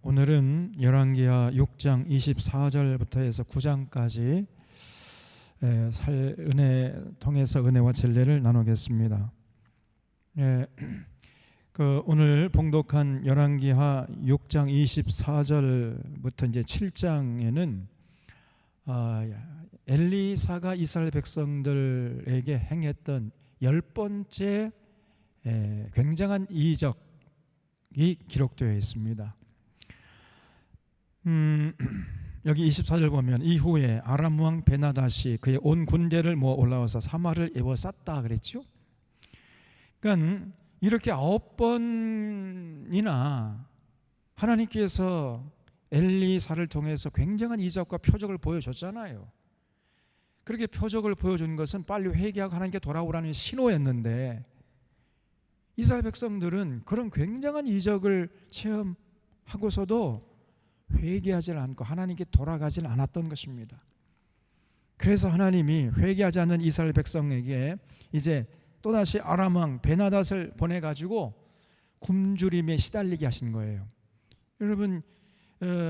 오늘은 열왕기하 6장 24절부터 해서 9장까지 은혜 통해서 은혜와 진리를 나누겠습니다. 오늘 봉독한 열왕기하 6장 24절부터 이제 7장에는 엘리사가 이스라엘 백성들에게 행했던 10번째 굉장한 이적이 기록되어 있습니다. 여기 24절 보면 이후에 아람 왕 베나닷이 그의 온 군대를 모아 올라와서 사마를 에워쌌다 그랬죠. 그러니까 이렇게 9번이나 하나님께서 엘리사를 통해서 굉장한 이적과 표적을 보여줬잖아요. 그렇게 표적을 보여준 것은 빨리 회개하고 하나님께 돌아오라는 신호였는데, 이스라엘 백성들은 그런 굉장한 이적을 체험하고서도 회개하지 않고 하나님께 돌아가지 않았던 것입니다. 그래서 하나님이 회개하지 않는 이스라엘 백성에게 이제 또다시 아람 왕 베나닷을 보내가지고 굶주림에 시달리게 하신 거예요. 여러분,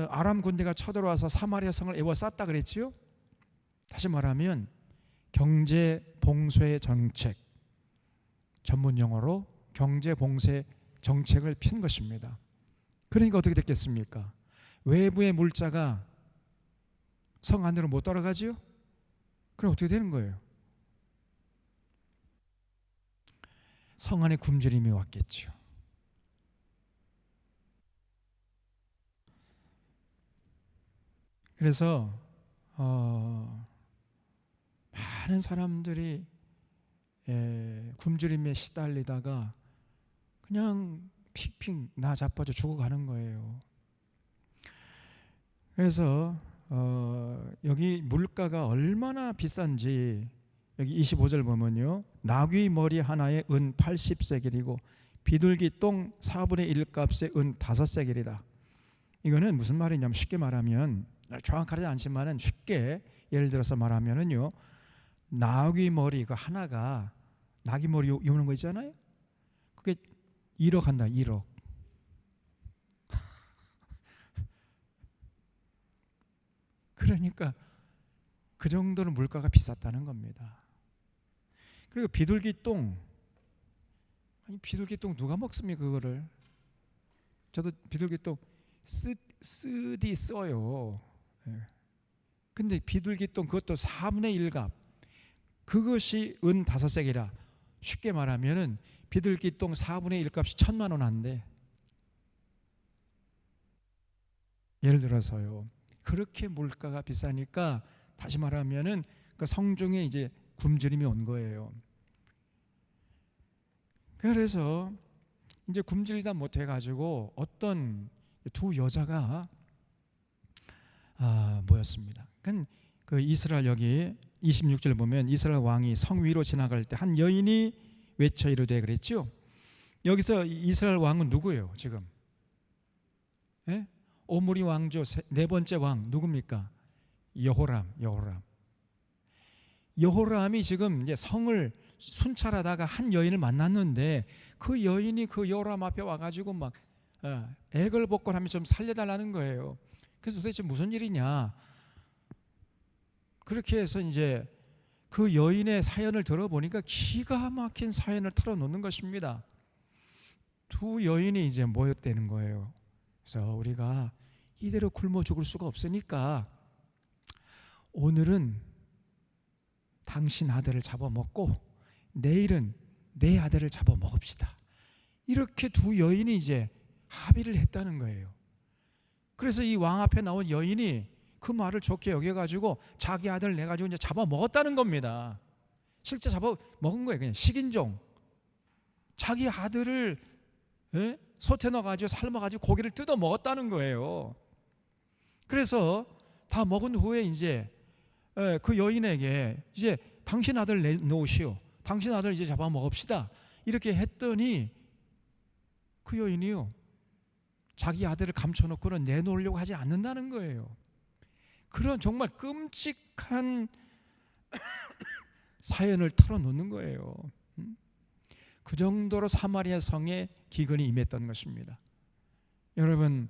아람 군대가 쳐들어와서 사마리아 성을 에워쌌다 그랬지요. 다시 말하면 경제 봉쇄 정책, 전문 용어로 경제 봉쇄 정책을 핀 것입니다. 그러니까 어떻게 됐겠습니까? 외부의 물자가 성 안으로 못 들어가지요? 그럼 어떻게 되는 거예요? 성 안에 굶주림이 왔겠죠. 그래서 많은 사람들이 굶주림에 시달리다가 그냥 픽픽 나 자빠져 죽어가는 거예요. 그래서 여기 물가가 얼마나 비싼지 여기 25절 보면요, 나귀 머리 하나에 은 80세겔이고 비둘기 똥 4분의 1 값에 은 5세겔이다. 이거는 무슨 말이냐면, 쉽게 말하면, 정확하지 않지만은 쉽게 예를 들어서 말하면은요, 나귀 머리 그 하나가, 나귀 머리 이는 거 있잖아요, 그게 1억 한다. 1억. 그러니까 그 정도로 물가가 비쌌다는 겁니다. 그리고 비둘기 똥, 아니 비둘기 똥 누가 먹습니까? 그거를 저도 비둘기 똥 쓰디 써요. 근데 비둘기 똥 그것도 4분의 1 값, 그것이 은 5세겔이라. 쉽게 말하면은 비둘기 똥 4분의 1 값이 1,000만 원 한대. 예를 들어서요, 그렇게 물가가 비싸니까 다시 말하면은 그 성중에 이제 굶주림이 온 거예요. 그래서 이제 굶주리다 못해 가지고 어떤 두 여자가 모였습니다. 그 이스라엘, 여기 26절 보면 이스라엘 왕이 성 위로 지나갈 때 한 여인이 외쳐 이르되 그랬죠. 여기서 이스라엘 왕은 누구예요 지금? 오므리 왕조 네 번째 왕 누굽니까? 여호람이 지금 이제 성을 순찰하다가 한 여인을 만났는데, 그 여인이 그 여호람 앞에 와가지고 막 애걸복걸하며 좀 살려달라는 거예요. 그래서 도대체 무슨 일이냐? 그렇게 해서 이제 그 여인의 사연을 들어보니까 기가 막힌 사연을 털어놓는 것입니다. 두 여인이 이제 모였다는 거예요. 그래서 우리가 이대로 굶어 죽을 수가 없으니까 오늘은 당신 아들을 잡아먹고 내일은 내 아들을 잡아먹읍시다. 이렇게 두 여인이 이제 합의를 했다는 거예요. 그래서 이 왕 앞에 나온 여인이 그 말을 좋게 여겨가지고 자기 아들을 내가지고 이제 잡아먹었다는 겁니다. 실제 잡아먹은 거예요. 그냥 식인종. 자기 아들을 솥에 넣어가지고 삶아가지고 고기를 뜯어 먹었다는 거예요. 그래서 다 먹은 후에 이제 그 여인에게 이제 당신 아들 내놓으시오, 당신 아들 이제 잡아먹읍시다, 이렇게 했더니 그 여인이요, 자기 아들을 감춰놓고는 내놓으려고 하지 않는다는 거예요. 그런 정말 끔찍한 사연을 털어놓는 거예요. 그 정도로 사마리아 성에 기근이 임했던 것입니다. 여러분,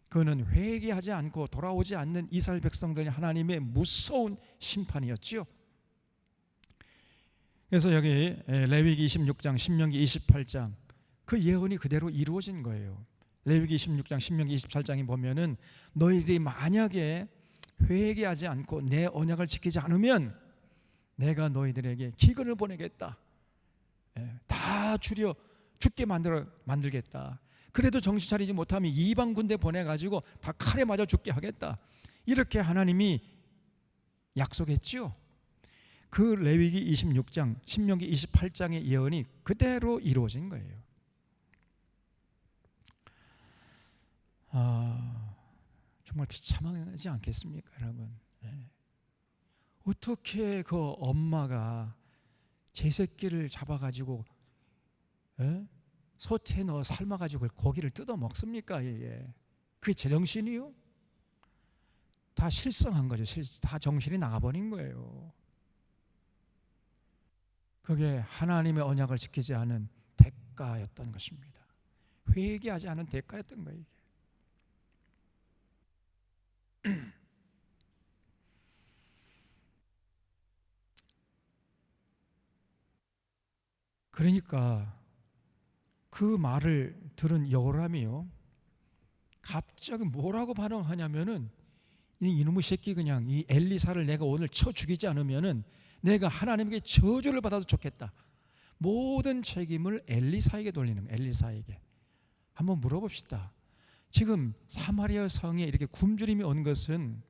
그는 회개하지 않고 돌아오지 않는 이스라엘 백성들이 하나님의 무서운 심판이었지요. 그래서 여기 레위기 26장, 신명기 28장 그 예언이 그대로 이루어진 거예요. 레위기 26장, 신명기 28장에 보면은 너희들이 만약에 회개하지 않고 내 언약을 지키지 않으면 내가 너희들에게 기근을 보내겠다. 다 줄여 죽게 만들겠다. 그래도 정신 차리지 못하면 이방 군대 보내가지고 다 칼에 맞아 죽게 하겠다. 이렇게 하나님이 약속했지요. 그 레위기 26장, 신명기 28장의 예언이 그대로 이루어진 거예요. 정말 비참하지 않겠습니까, 여러분? 어떻게 그 엄마가 제 새끼를 잡아가지고 솥에 넣어 삶아가지고 고기를 뜯어 먹습니까? 그게 제정신이요? 다 실성한 거죠. 다 정신이 나가버린 거예요. 그게 하나님의 언약을 지키지 않은 대가였던 것입니다. 회개하지 않은 대가였던 거예요. 그러니까 그 말을 들은 여호람이요, 갑자기 뭐라고 반응하냐면은 이놈의 새끼, 그냥 이 엘리사를 내가 오늘 쳐 죽이지 않으면은 내가 하나님에게 저주를 받아도 좋겠다. 모든 책임을 엘리사에게 돌리는 거예요. 엘리사에게. 한번 물어봅시다. 지금 사마리아 성에 이렇게 굶주림이 온 것은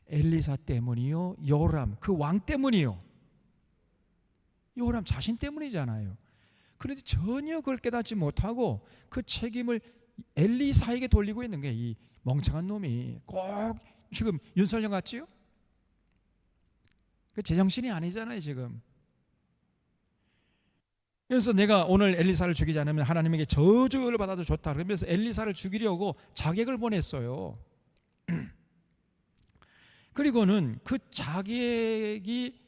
엘리사 때문이요, 여호람 그 왕 때문이요, 여호람 자신 때문이잖아요. 그런데 전혀 그걸 깨닫지 못하고 그 책임을 엘리사에게 돌리고 있는 게 이 멍청한 놈이 꼭 지금 윤석열 같지요? 그 제정신이 아니잖아요 지금. 그래서 내가 오늘 엘리사를 죽이지 않으면 하나님에게 저주를 받아도 좋다 그러면서 엘리사를 죽이려고 자객을 보냈어요. 그리고는 그 자객이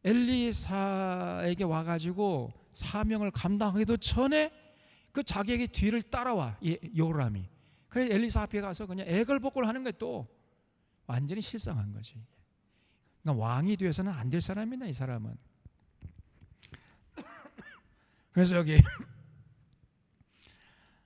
엘리사에게 와가지고 사명을 감당하기도 전에 그 자객의 뒤를 따라와 여호람이. 그래서 엘리사 앞에 가서 그냥 애걸복걸 하는 게 또 완전히 실상한 거지. 그러니까 왕이 되어서는 안 될 사람이다 이 사람은. 그래서 여기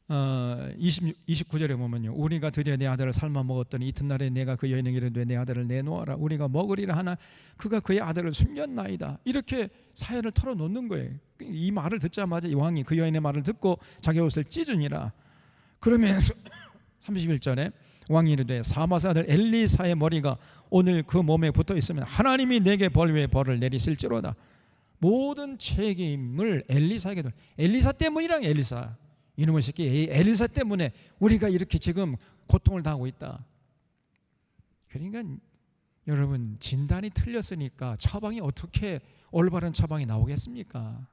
29절에 보면요, 우리가 드디어 내 아들을 삶아 먹었더니 이튿날에 내가 그 여인에게 이르되 내 아들을 내놓아라. 우리가 먹으리라 하나 그가 그의 아들을 숨겼나이다. 이렇게 사연을 털어놓는 거예요. 이 말을 듣자마자 이 왕이 그 여인의 말을 듣고 자기 옷을 찢으니라. 그러면서 31절에 왕이 이르되 사마스 아들 엘리사의 머리가 오늘 그 몸에 붙어 있으면 하나님이 내게 벌 위에 벌을 내리실지로다. 모든 책임을 엘리사에게 돌려. 엘리사 때문이랑 엘리사. 이놈의 새끼 엘리사 때문에 우리가 이렇게 지금 고통을 당하고 있다. 그러니까 여러분, 진단이 틀렸으니까 처방이 어떻게 올바른 처방이 나오겠습니까?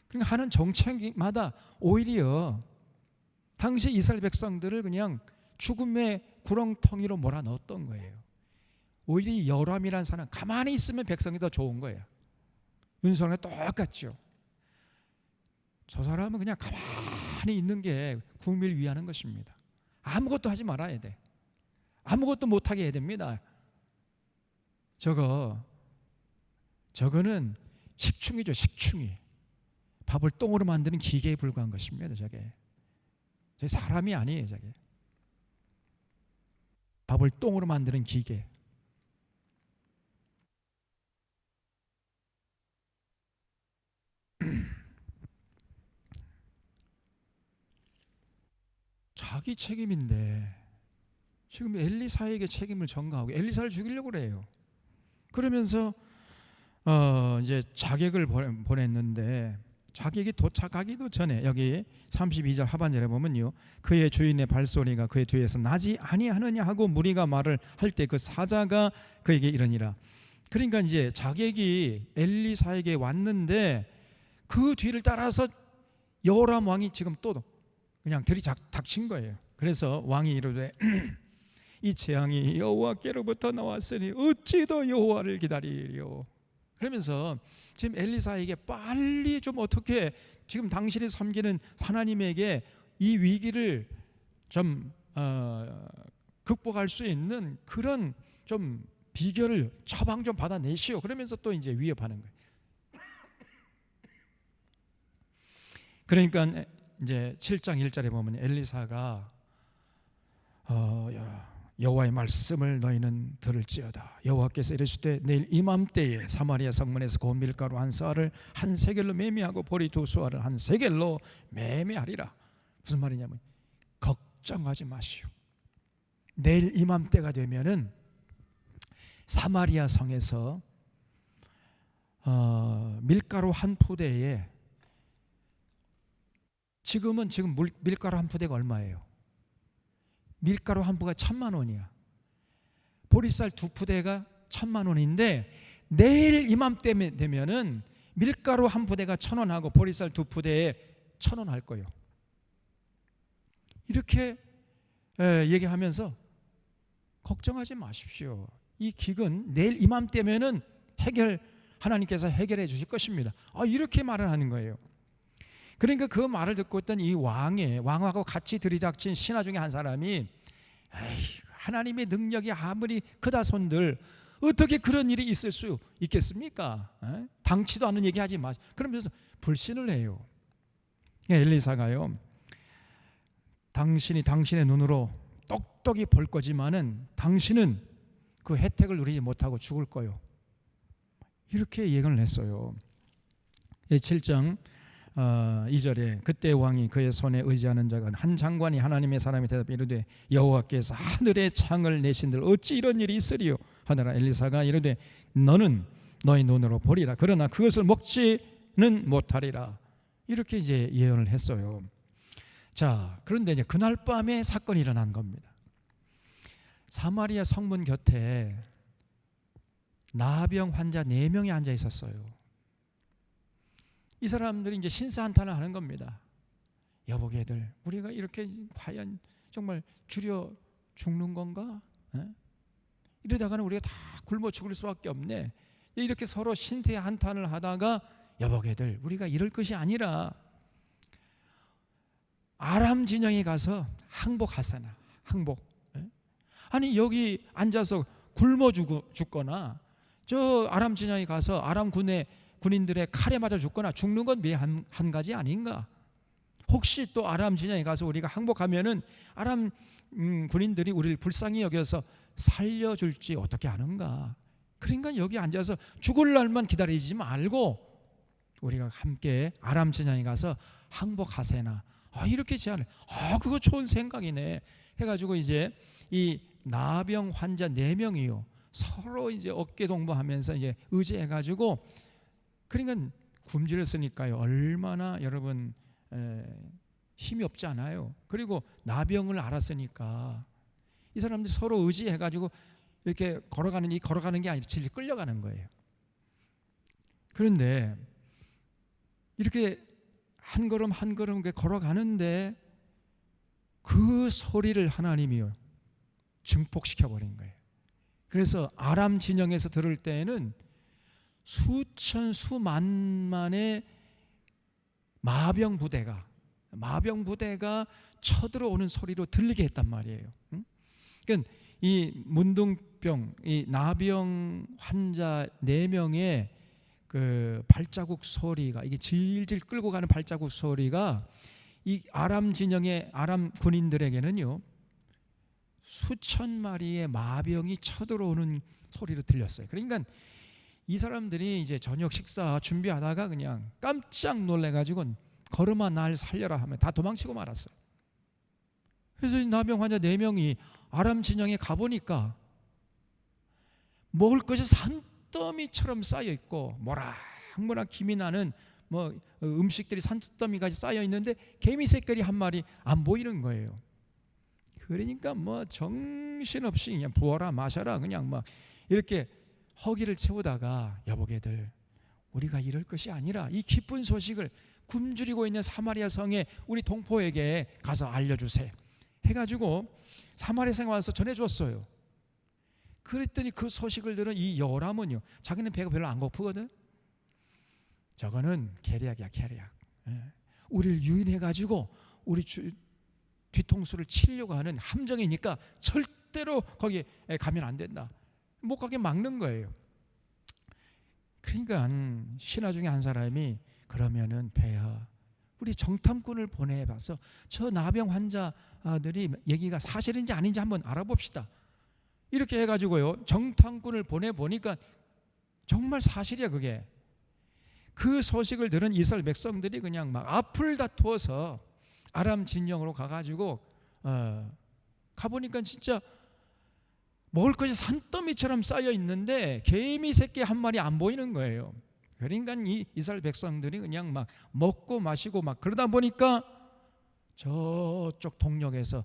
그러니까 하는 정책마다 오히려 당시 이스라엘 백성들을 그냥 죽음의 구렁텅이로 몰아넣었던 거예요. 오히려 여람이라는 사람 가만히 있으면 백성이 더 좋은 거예요. 윤석열과 똑같죠. 저 사람은 그냥 가만히 있는 게 국민을 위하는 것입니다. 아무것도 하지 말아야 돼. 아무것도 못하게 해야 됩니다. 저거는 식충이죠. 식충이. 밥을 똥으로 만드는 기계에 불과한 것입니다. 저게 사람이 아니에요. 저게 밥을 똥으로 만드는 기계. 자기 책임인데 지금 엘리사에게 책임을 전가하고 엘리사를 죽이려고 그래요. 그러면서 이제 자객을 보냈는데 자객이 도착하기도 전에 여기 32절 하반절에 보면요, 그의 주인의 발소리가 그의 뒤에서 나지 아니하느냐 하고 무리가 말을 할 때 그 사자가 그에게 이르니라. 그러니까 이제 자객이 엘리사에게 왔는데 그 뒤를 따라서 여호람 왕이 지금 또 그냥 들이닥친 거예요. 그래서 왕이 이르되 이 재앙이 여호와께로부터 나왔으니 어찌 더 여호와를 기다리리요. 그러면서 지금 엘리사에게 빨리 좀 어떻게 지금 당신이 섬기는 하나님에게 이 위기를 좀 극복할 수 있는 그런 좀 비결을 처방 좀 받아내시오. 그러면서 또 이제 위협하는 거예요. 그러니까 이제 7장 1절에 보면 엘리사가 여호와의 말씀을 너희는 들을지어다. 여호와께서 이르시되 내일 이맘때에 사마리아 성문에서 고운 밀가루 한 쌀을 한 세겔로 매매하고 보리 두 수알을 한 세겔로 매매하리라. 무슨 말이냐면 걱정하지 마시오. 내일 이맘때가 되면은 사마리아 성에서 밀가루 한 푸대에 지금 밀가루 한 푸대가 얼마예요? 밀가루 한 푸대가 1,000,000원이야. 보리쌀 두 푸대가 1,000,000원인데 내일 이맘때 되면은 밀가루 한 푸대가 1,000원하고 보리쌀 두 푸대에 1,000원 할 거예요. 이렇게 얘기하면서 걱정하지 마십시오. 이 기근 내일 이맘때면은 하나님께서 해결해 주실 것입니다. 이렇게 말을 하는 거예요. 그러니까 그 말을 듣고 있던 이 왕하고 같이 들이닥친 신하 중에 한 사람이 하나님의 능력이 아무리 크다손들 어떻게 그런 일이 있을 수 있겠습니까? 당치도 않는 얘기 하지 마세요. 그러면서 불신을 해요. 엘리사가요, 당신이 당신의 눈으로 똑똑히 볼 거지만은 당신은 그 혜택을 누리지 못하고 죽을 거요. 이렇게 예언을 했어요. 7장 2절에 그때 왕이 그의 손에 의지하는 자가 한 장관이 하나님의 사람이 대답해 이르되 여호와께서 하늘의 창을 내신들 어찌 이런 일이 있으리요 하더라. 엘리사가 이르되 너는 너희 눈으로 보리라. 그러나 그것을 먹지는 못하리라. 이렇게 이제 예언을 했어요. 자, 그런데 이제 그날 밤에 사건이 일어난 겁니다. 사마리아 성문 곁에 나병 환자 4명이 앉아 있었어요. 이 사람들이 이제 신사한탄을 하는 겁니다. 여보게들, 우리가 이렇게 과연 정말 줄여 죽는 건가? 이러다가는 우리가 다 굶어 죽을 수밖에 없네. 이렇게 서로 신세한탄을 하다가 여보게들, 우리가 이럴 것이 아니라 아람 진영에 가서 항복하세나. 항복. 아니 여기 앉아서 굶어 죽거나 저 아람 진영에 가서 아람 군인들의 칼에 맞아 죽거나 죽는 건 매 한 가지 아닌가? 혹시 또 아람 진영에 가서 우리가 항복하면은 아람 군인들이 우리를 불쌍히 여겨서 살려줄지 어떻게 아는가? 그러니까 여기 앉아서 죽을 날만 기다리지 말고 우리가 함께 아람 진영에 가서 항복하세나. 이렇게 제안을. 그거 좋은 생각이네. 해가지고 이제 이 나병 환자 4명이요 서로 이제 어깨 동무하면서 이제 의지해가지고. 그러니까 굶주렸으니까요. 얼마나 여러분 힘이 없지 않아요. 그리고 나병을 알았으니까 이 사람들이 서로 의지해가지고 이렇게 걸어가는 게 아니라 질질 끌려가는 거예요. 그런데 이렇게 한 걸음 한 걸음 걸어가는데 그 소리를 하나님이요 증폭시켜 버린 거예요. 그래서 아람 진영에서 들을 때에는 수천 수만만의 마병 부대가 쳐들어오는 소리로 들리게 했단 말이에요. 그러니까 이 문둥병, 이 나병 환자 4명의 그 발자국 소리가, 이게 질질 끌고 가는 발자국 소리가 이 아람 진영의 아람 군인들에게는요 수천 마리의 마병이 쳐들어오는 소리로 들렸어요. 그러니까 이 사람들이 이제 저녁 식사 준비하다가 그냥 깜짝 놀래가지고 걸음아 날 살려라 하면 다 도망치고 말았어요. 그래서 이 나병 환자 4명이 아람 진영에 가보니까 먹을 것이 산더미처럼 쌓여 있고 모락모락 김이 나는 뭐 음식들이 산더미까지 쌓여 있는데 개미 새끼리 한 마리 안 보이는 거예요. 그러니까 뭐 정신없이 그냥 부어라 마셔라 그냥 막 이렇게 허기를 채우다가 여보게들, 우리가 이럴 것이 아니라 이 기쁜 소식을 굶주리고 있는 사마리아 성에 우리 동포에게 가서 알려주세요 해가지고 사마리아 성에 와서 전해줬어요. 그랬더니 그 소식을 들은 이 여람은요 자기는 배가 별로 안 고프거든. 저거는 계략이야, 계략. 우리를 유인해 가지고 우리 뒤통수를 치려고 하는 함정이니까 절대로 거기에 가면 안 된다. 못 가게 막는 거예요. 그러니까 신하 중에 한 사람이 그러면은 폐하 우리 정탐꾼을 보내봐서 저 나병 환자들이 얘기가 사실인지 아닌지 한번 알아봅시다. 이렇게 해가지고요 정탐꾼을 보내보니까 정말 사실이야 그게. 그 소식을 들은 이스라엘 백성들이 그냥 막 앞을 다투어서 아람 진영으로 가가지고 가보니까 진짜 먹을 것이 산더미처럼 쌓여 있는데 개미 새끼 한 마리 안 보이는 거예요. 그러니까 이 이스라엘 백성들이 그냥 막 먹고 마시고 막 그러다 보니까 저쪽 동력에서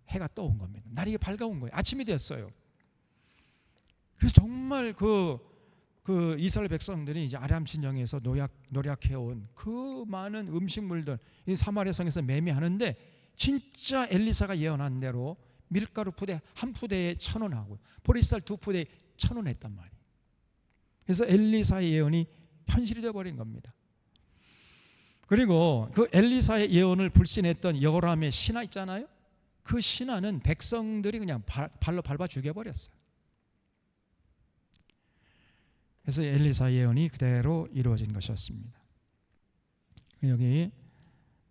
해가 떠온 겁니다. 날이 밝아온 거예요. 아침이 됐어요. 그래서 정말 그 이스라엘 백성들이 이제 아람 진영에서 노력해온 그 많은 음식물들 이 사마리아 성에서 매매하는데 진짜 엘리사가 예언한 대로 밀가루 푸대 한 푸대에 1,000원 보리쌀 2푸대에 1,000원 했단 말이에요. 그래서 엘리사의 예언이 현실이 되어버린 겁니다. 그리고 그 엘리사의 예언을 불신했던 여호람의 신하 있잖아요. 그 신하는 백성들이 그냥 발로 밟아 죽여버렸어요. 그래서 엘리사 예언이 그대로 이루어진 것이었습니다. 여기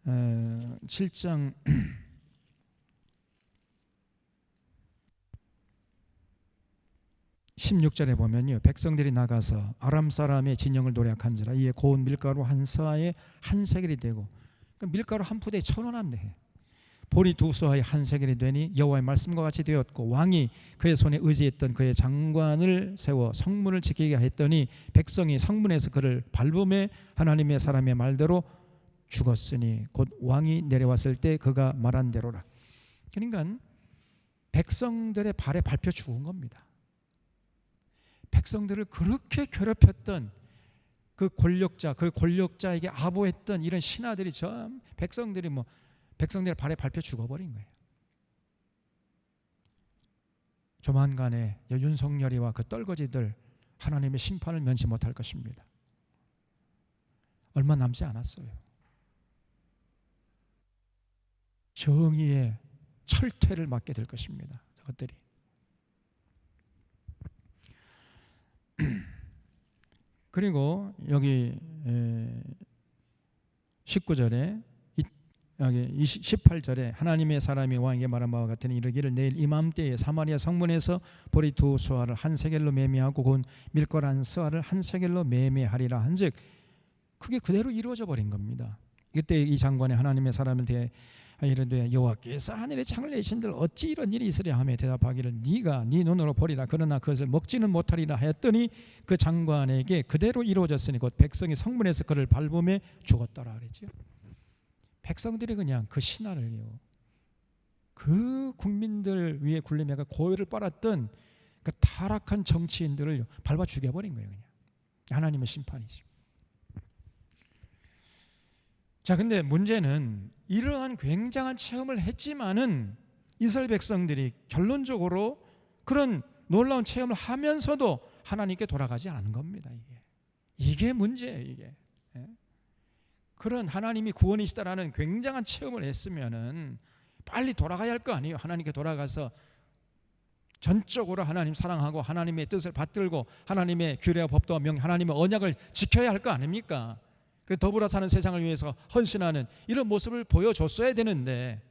7장 16절에 보면요 백성들이 나가서 아람 사람의 진영을 노략한지라 이에 고운 밀가루 한 서아에 한 세겔이 되고 그러니까 밀가루 한 푸대에 1,000원 한대. 보리 2수하에 한 세겔이 되니 여호와의 말씀과 같이 되었고 왕이 그의 손에 의지했던 그의 장관을 세워 성문을 지키게 했더니 백성이 성문에서 그를 밟음에 하나님의 사람의 말대로 죽었으니 곧 왕이 내려왔을 때 그가 말한 대로라. 그러니까 백성들의 발에 밟혀 죽은 겁니다. 백성들을 그렇게 괴롭혔던 그 권력자에게 아부했던 이런 신하들이 전 백성들의 발에 밟혀 죽어버린 거예요. 조만간에 윤석열이와 그 떨거지들 하나님의 심판을 면치 못할 것입니다. 얼마 남지 않았어요. 정의의 철퇴를 맞게 될 것입니다. 저것들이. 그리고 여기 19절에 여기 18절에 하나님의 사람이 왕에게 말한 바와 같으니 이르기를 내일 이맘때에 사마리아 성문에서 보리 2수아를 한 세겔로 매매하고 곧 밀가루 한 서아를 한 세겔로 매매하리라 한즉 그게 그대로 이루어져 버린 겁니다. 이때 이 장관이 하나님의 사람을 대해 이르되 여호와께서 하늘의 창을 내신들 어찌 이런 일이 있으랴 하며 대답하기를 네가 네 눈으로 보리라 그러나 그것을 먹지는 못하리라 하였더니 그 장관에게 그대로 이루어졌으니 곧 백성이 성문에서 그를 밟음에 죽었더라 그랬죠. 백성들이 그냥 그 신하를요 그 국민들 위에 굴림해가 고열을 빨았던 그 타락한 정치인들을 밟아 죽여버린 거예요. 그냥 하나님의 심판이죠. 자, 근데 문제는 이러한 굉장한 체험을 했지만은 이스라엘 백성들이 결론적으로 그런 놀라운 체험을 하면서도 하나님께 돌아가지 않은 겁니다. 이게 문제예요. 이게 그런 하나님이 구원이시다라는 굉장한 체험을 했으면은 빨리 돌아가야 할 거 아니에요. 하나님께 돌아가서 전적으로 하나님 사랑하고 하나님의 뜻을 받들고 하나님의 규례와 법도와 명령, 하나님의 언약을 지켜야 할 거 아닙니까? 그래서 더불어 사는 세상을 위해서 헌신하는 이런 모습을 보여줬어야 되는데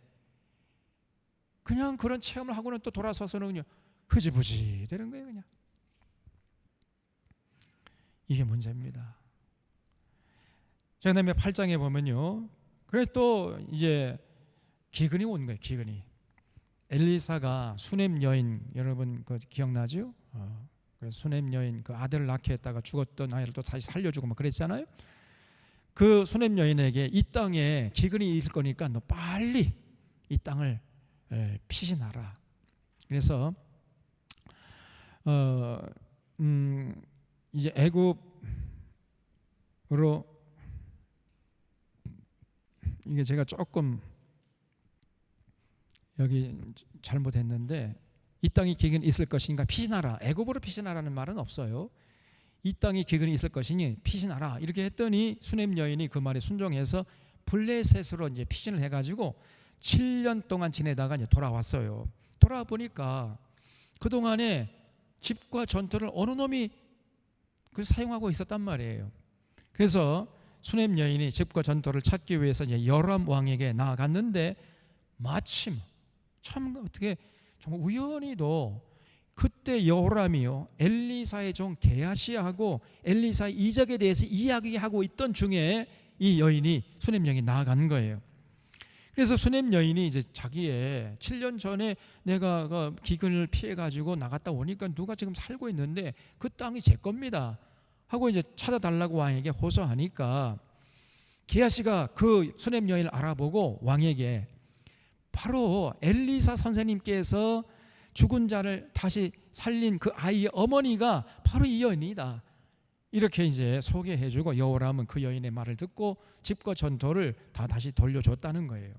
그냥 그런 체험을 하고는 또 돌아서서는 그냥 흐지부지 되는 거예요. 그냥 이게 문제입니다. 자, 그다음에 8장에 보면요 그래 또 이제 기근이 온 거예요. 기근이 엘리사가 수넴 여인 여러분 그 기억나죠? 그래서 수넴 여인 그 아들을 낳게 했다가 죽었던 아이를 또 다시 살려주고 막 그랬잖아요. 그 수넴 여인에게 이 땅에 기근이 있을 거니까 너 빨리 이 땅을 피신하라. 그래서 이제 애굽으로 이게 제가 조금 여기 잘못했는데 이 땅에 기근이 있을 것인가 피신하라. 애굽으로 피신하라는 말은 없어요. 이 땅에 기근이 있을 것이니 피신하라 이렇게 했더니 수넴 여인이 그 말에 순종해서 블레셋으로 이제 피신을 해가지고 7년 동안 지내다가 이제 돌아왔어요. 돌아와 보니까 그 동안에 집과 전토를 어느 놈이 사용하고 있었단 말이에요. 그래서 수넴 여인이 집과 전토를 찾기 위해서 이제 여람 왕에게 나아갔는데 마침 참 어떻게 정말 우연히도 그때 여호람이요 엘리사의 종 게하시하고 엘리사의 이적에 대해서 이야기하고 있던 중에 이 여인이 수넴 여인이 나아간 거예요. 그래서 수넴 여인이 이제 자기의 7년 전에 내가 그 기근을 피해 가지고 나갔다 오니까 누가 지금 살고 있는데 그 땅이 제 겁니다 하고 이제 찾아달라고 왕에게 호소하니까 게하시가 그 수넴 여인을 알아보고 왕에게 바로 엘리사 선생님께서 죽은 자를 다시 살린 그 아이의 어머니가 바로 이 여인이다 이렇게 이제 소개해주고 여호람은 그 여인의 말을 듣고 집과 전토를 다 다시 돌려줬다는 거예요.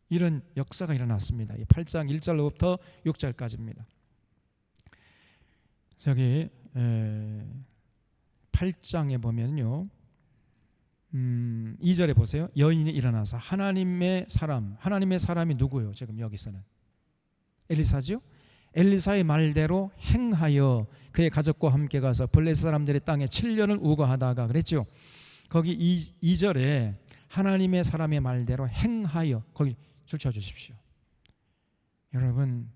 이런 역사가 일어났습니다. 8장 1절로부터 6절까지입니다. 저기 8장에 보면요 2절에 보세요. 여인이 일어나서 하나님의 사람이 누구요? 지금 여기서는 엘리사죠. 엘리사의 말대로 행하여 그의 가족과 함께 가서 블레셋 사람들의 땅에 7년을 우거하다가 그랬죠. 거기 2절에 하나님의 사람의 말대로 행하여 거기 줄 쳐주십시오. 여러분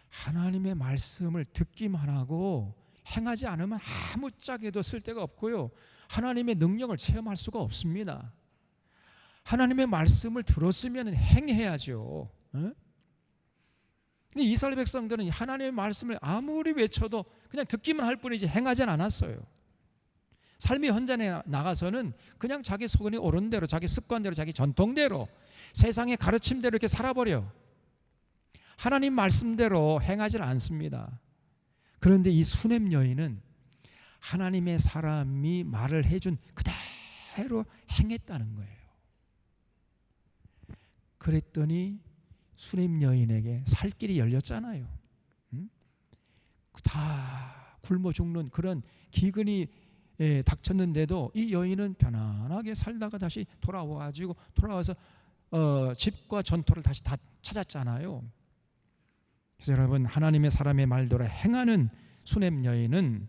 하나님의 말씀을 듣기만 하고 행하지 않으면 아무짝에도 쓸데가 없고요 하나님의 능력을 체험할 수가 없습니다. 하나님의 말씀을 들었으면 행해야죠. 근데 이스라엘 백성들은 하나님의 말씀을 아무리 외쳐도 그냥 듣기만 할 뿐이지 행하진 않았어요. 삶의 현장에 나가서는 그냥 자기 소견이 옳은 대로 자기 습관대로 자기 전통대로 세상의 가르침대로 이렇게 살아버려. 하나님 말씀대로 행하지 않습니다. 그런데 이 수넴 여인은 하나님의 사람이 말을 해준 그대로 행했다는 거예요. 그랬더니 수넴 여인에게 살 길이 열렸잖아요. 다 굶어 죽는 그런 기근이 닥쳤는데도 이 여인은 편안하게 살다가 다시 돌아와서 집과 전토를 다시 다 찾았잖아요. 그래서 여러분 하나님의 사람의 말대로 행하는 수넴 여인은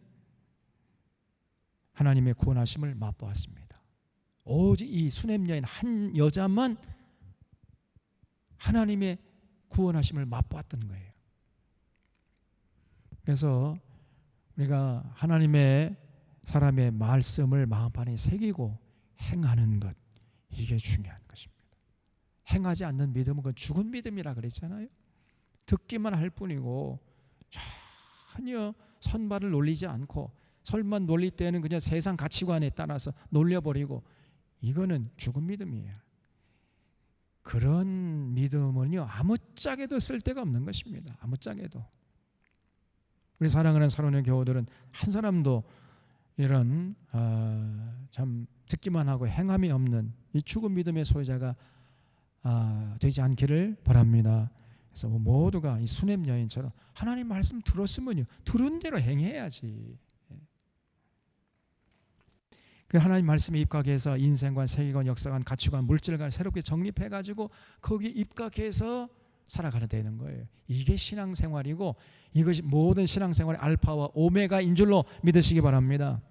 하나님의 구원하심을 맛보았습니다. 오직 이 수넴 여인 한 여자만 하나님의 구원하심을 맛보았던 거예요. 그래서 우리가 하나님의 사람의 말씀을 마음판에 새기고 행하는 것 이게 중요한 것입니다. 행하지 않는 믿음은 그건 죽은 믿음이라 그랬잖아요. 듣기만 할 뿐이고 전혀 선발을 놀리지 않고 설만 놀릴 때는 그냥 세상 가치관에 따라서 놀려버리고 이거는 죽은 믿음이에요. 그런 믿음은요 아무짝에도 쓸데가 없는 것입니다. 아무짝에도. 우리 사랑하는 사랑하는 교우들은 한 사람도 이런 참 듣기만 하고 행함이 없는 이 죽은 믿음의 소유자가 되지 않기를 바랍니다. 그래서 모두가 이 수넴 여인처럼 하나님 말씀 들었으면요 들은 대로 행해야지. 그 하나님 말씀에 입각해서 인생관, 세계관, 역사관, 가치관, 물질관 새롭게 정립해가지고 거기 입각해서 살아가야 되는 거예요. 이게 신앙생활이고 이것이 모든 신앙생활의 알파와 오메가인 줄로 믿으시기 바랍니다.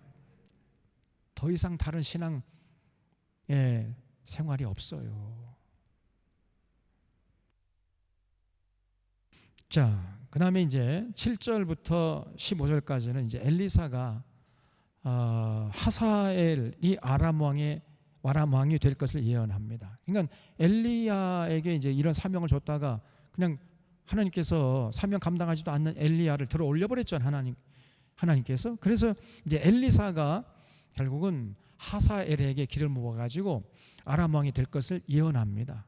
더 이상 다른 신앙 생활이 없어요. 자, 그 다음에 이제 7절부터 15절까지는 이제 엘리사가 하사엘이 아람 왕이 될 것을 예언합니다. 그러니까 엘리야에게 이제 이런 사명을 줬다가 그냥 하나님께서 사명 감당하지도 않는 엘리야를 들어 올려버렸죠. 하나님께서. 그래서 이제 엘리사가 결국은 하사엘에게 길을 모아가지고 아람 왕이 될 것을 예언합니다.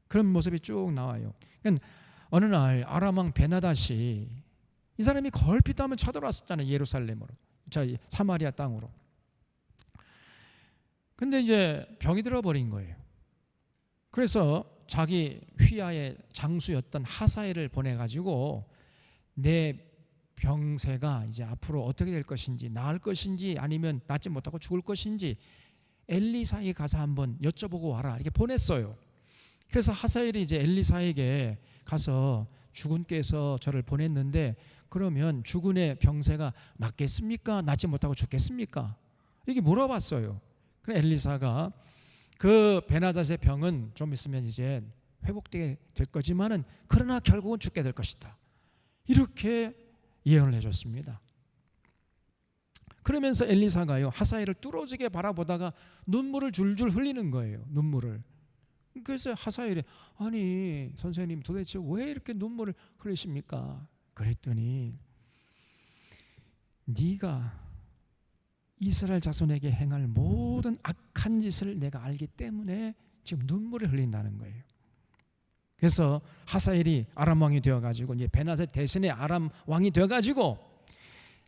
그런 모습이 쭉 나와요. 그러니까 어느 날 아람 왕 베나닷이 이 사람이 걸핏 하면 쳐들어왔었잖아요. 예루살렘으로. 사마리아 땅으로. 근데 이제 병이 들어버린 거예요. 그래서 자기 휘하의 장수였던 하사엘을 보내가지고 내 병세가 이제 앞으로 어떻게 될 것인지, 나을 것인지 아니면 낫지 못하고 죽을 것인지 엘리사에게 가서 한번 여쭤보고 와라 이렇게 보냈어요. 그래서 하사엘이 이제 엘리사에게 가서 주군께서 저를 보냈는데 그러면 주군의 병세가 낫겠습니까? 낫지 못하고 죽겠습니까? 이렇게 물어봤어요. 그래서 엘리사가 그 베나닷의 병은 좀 있으면 이제 회복되게 될 거지만은 그러나 결국은 죽게 될 것이다. 이렇게 예언을 해줬습니다. 그러면서 엘리사가요 하사엘을 뚫어지게 바라보다가 눈물을 줄줄 흘리는 거예요. 눈물을. 그래서 하사엘이 아니 선생님 도대체 왜 이렇게 눈물을 흘리십니까? 그랬더니 네가 이스라엘 자손에게 행할 모든 악한 짓을 내가 알기 때문에 지금 눈물을 흘린다는 거예요. 그래서 하사엘이 아람 왕이 되어가지고 이제 베나닷 대신에 아람 왕이 되어가지고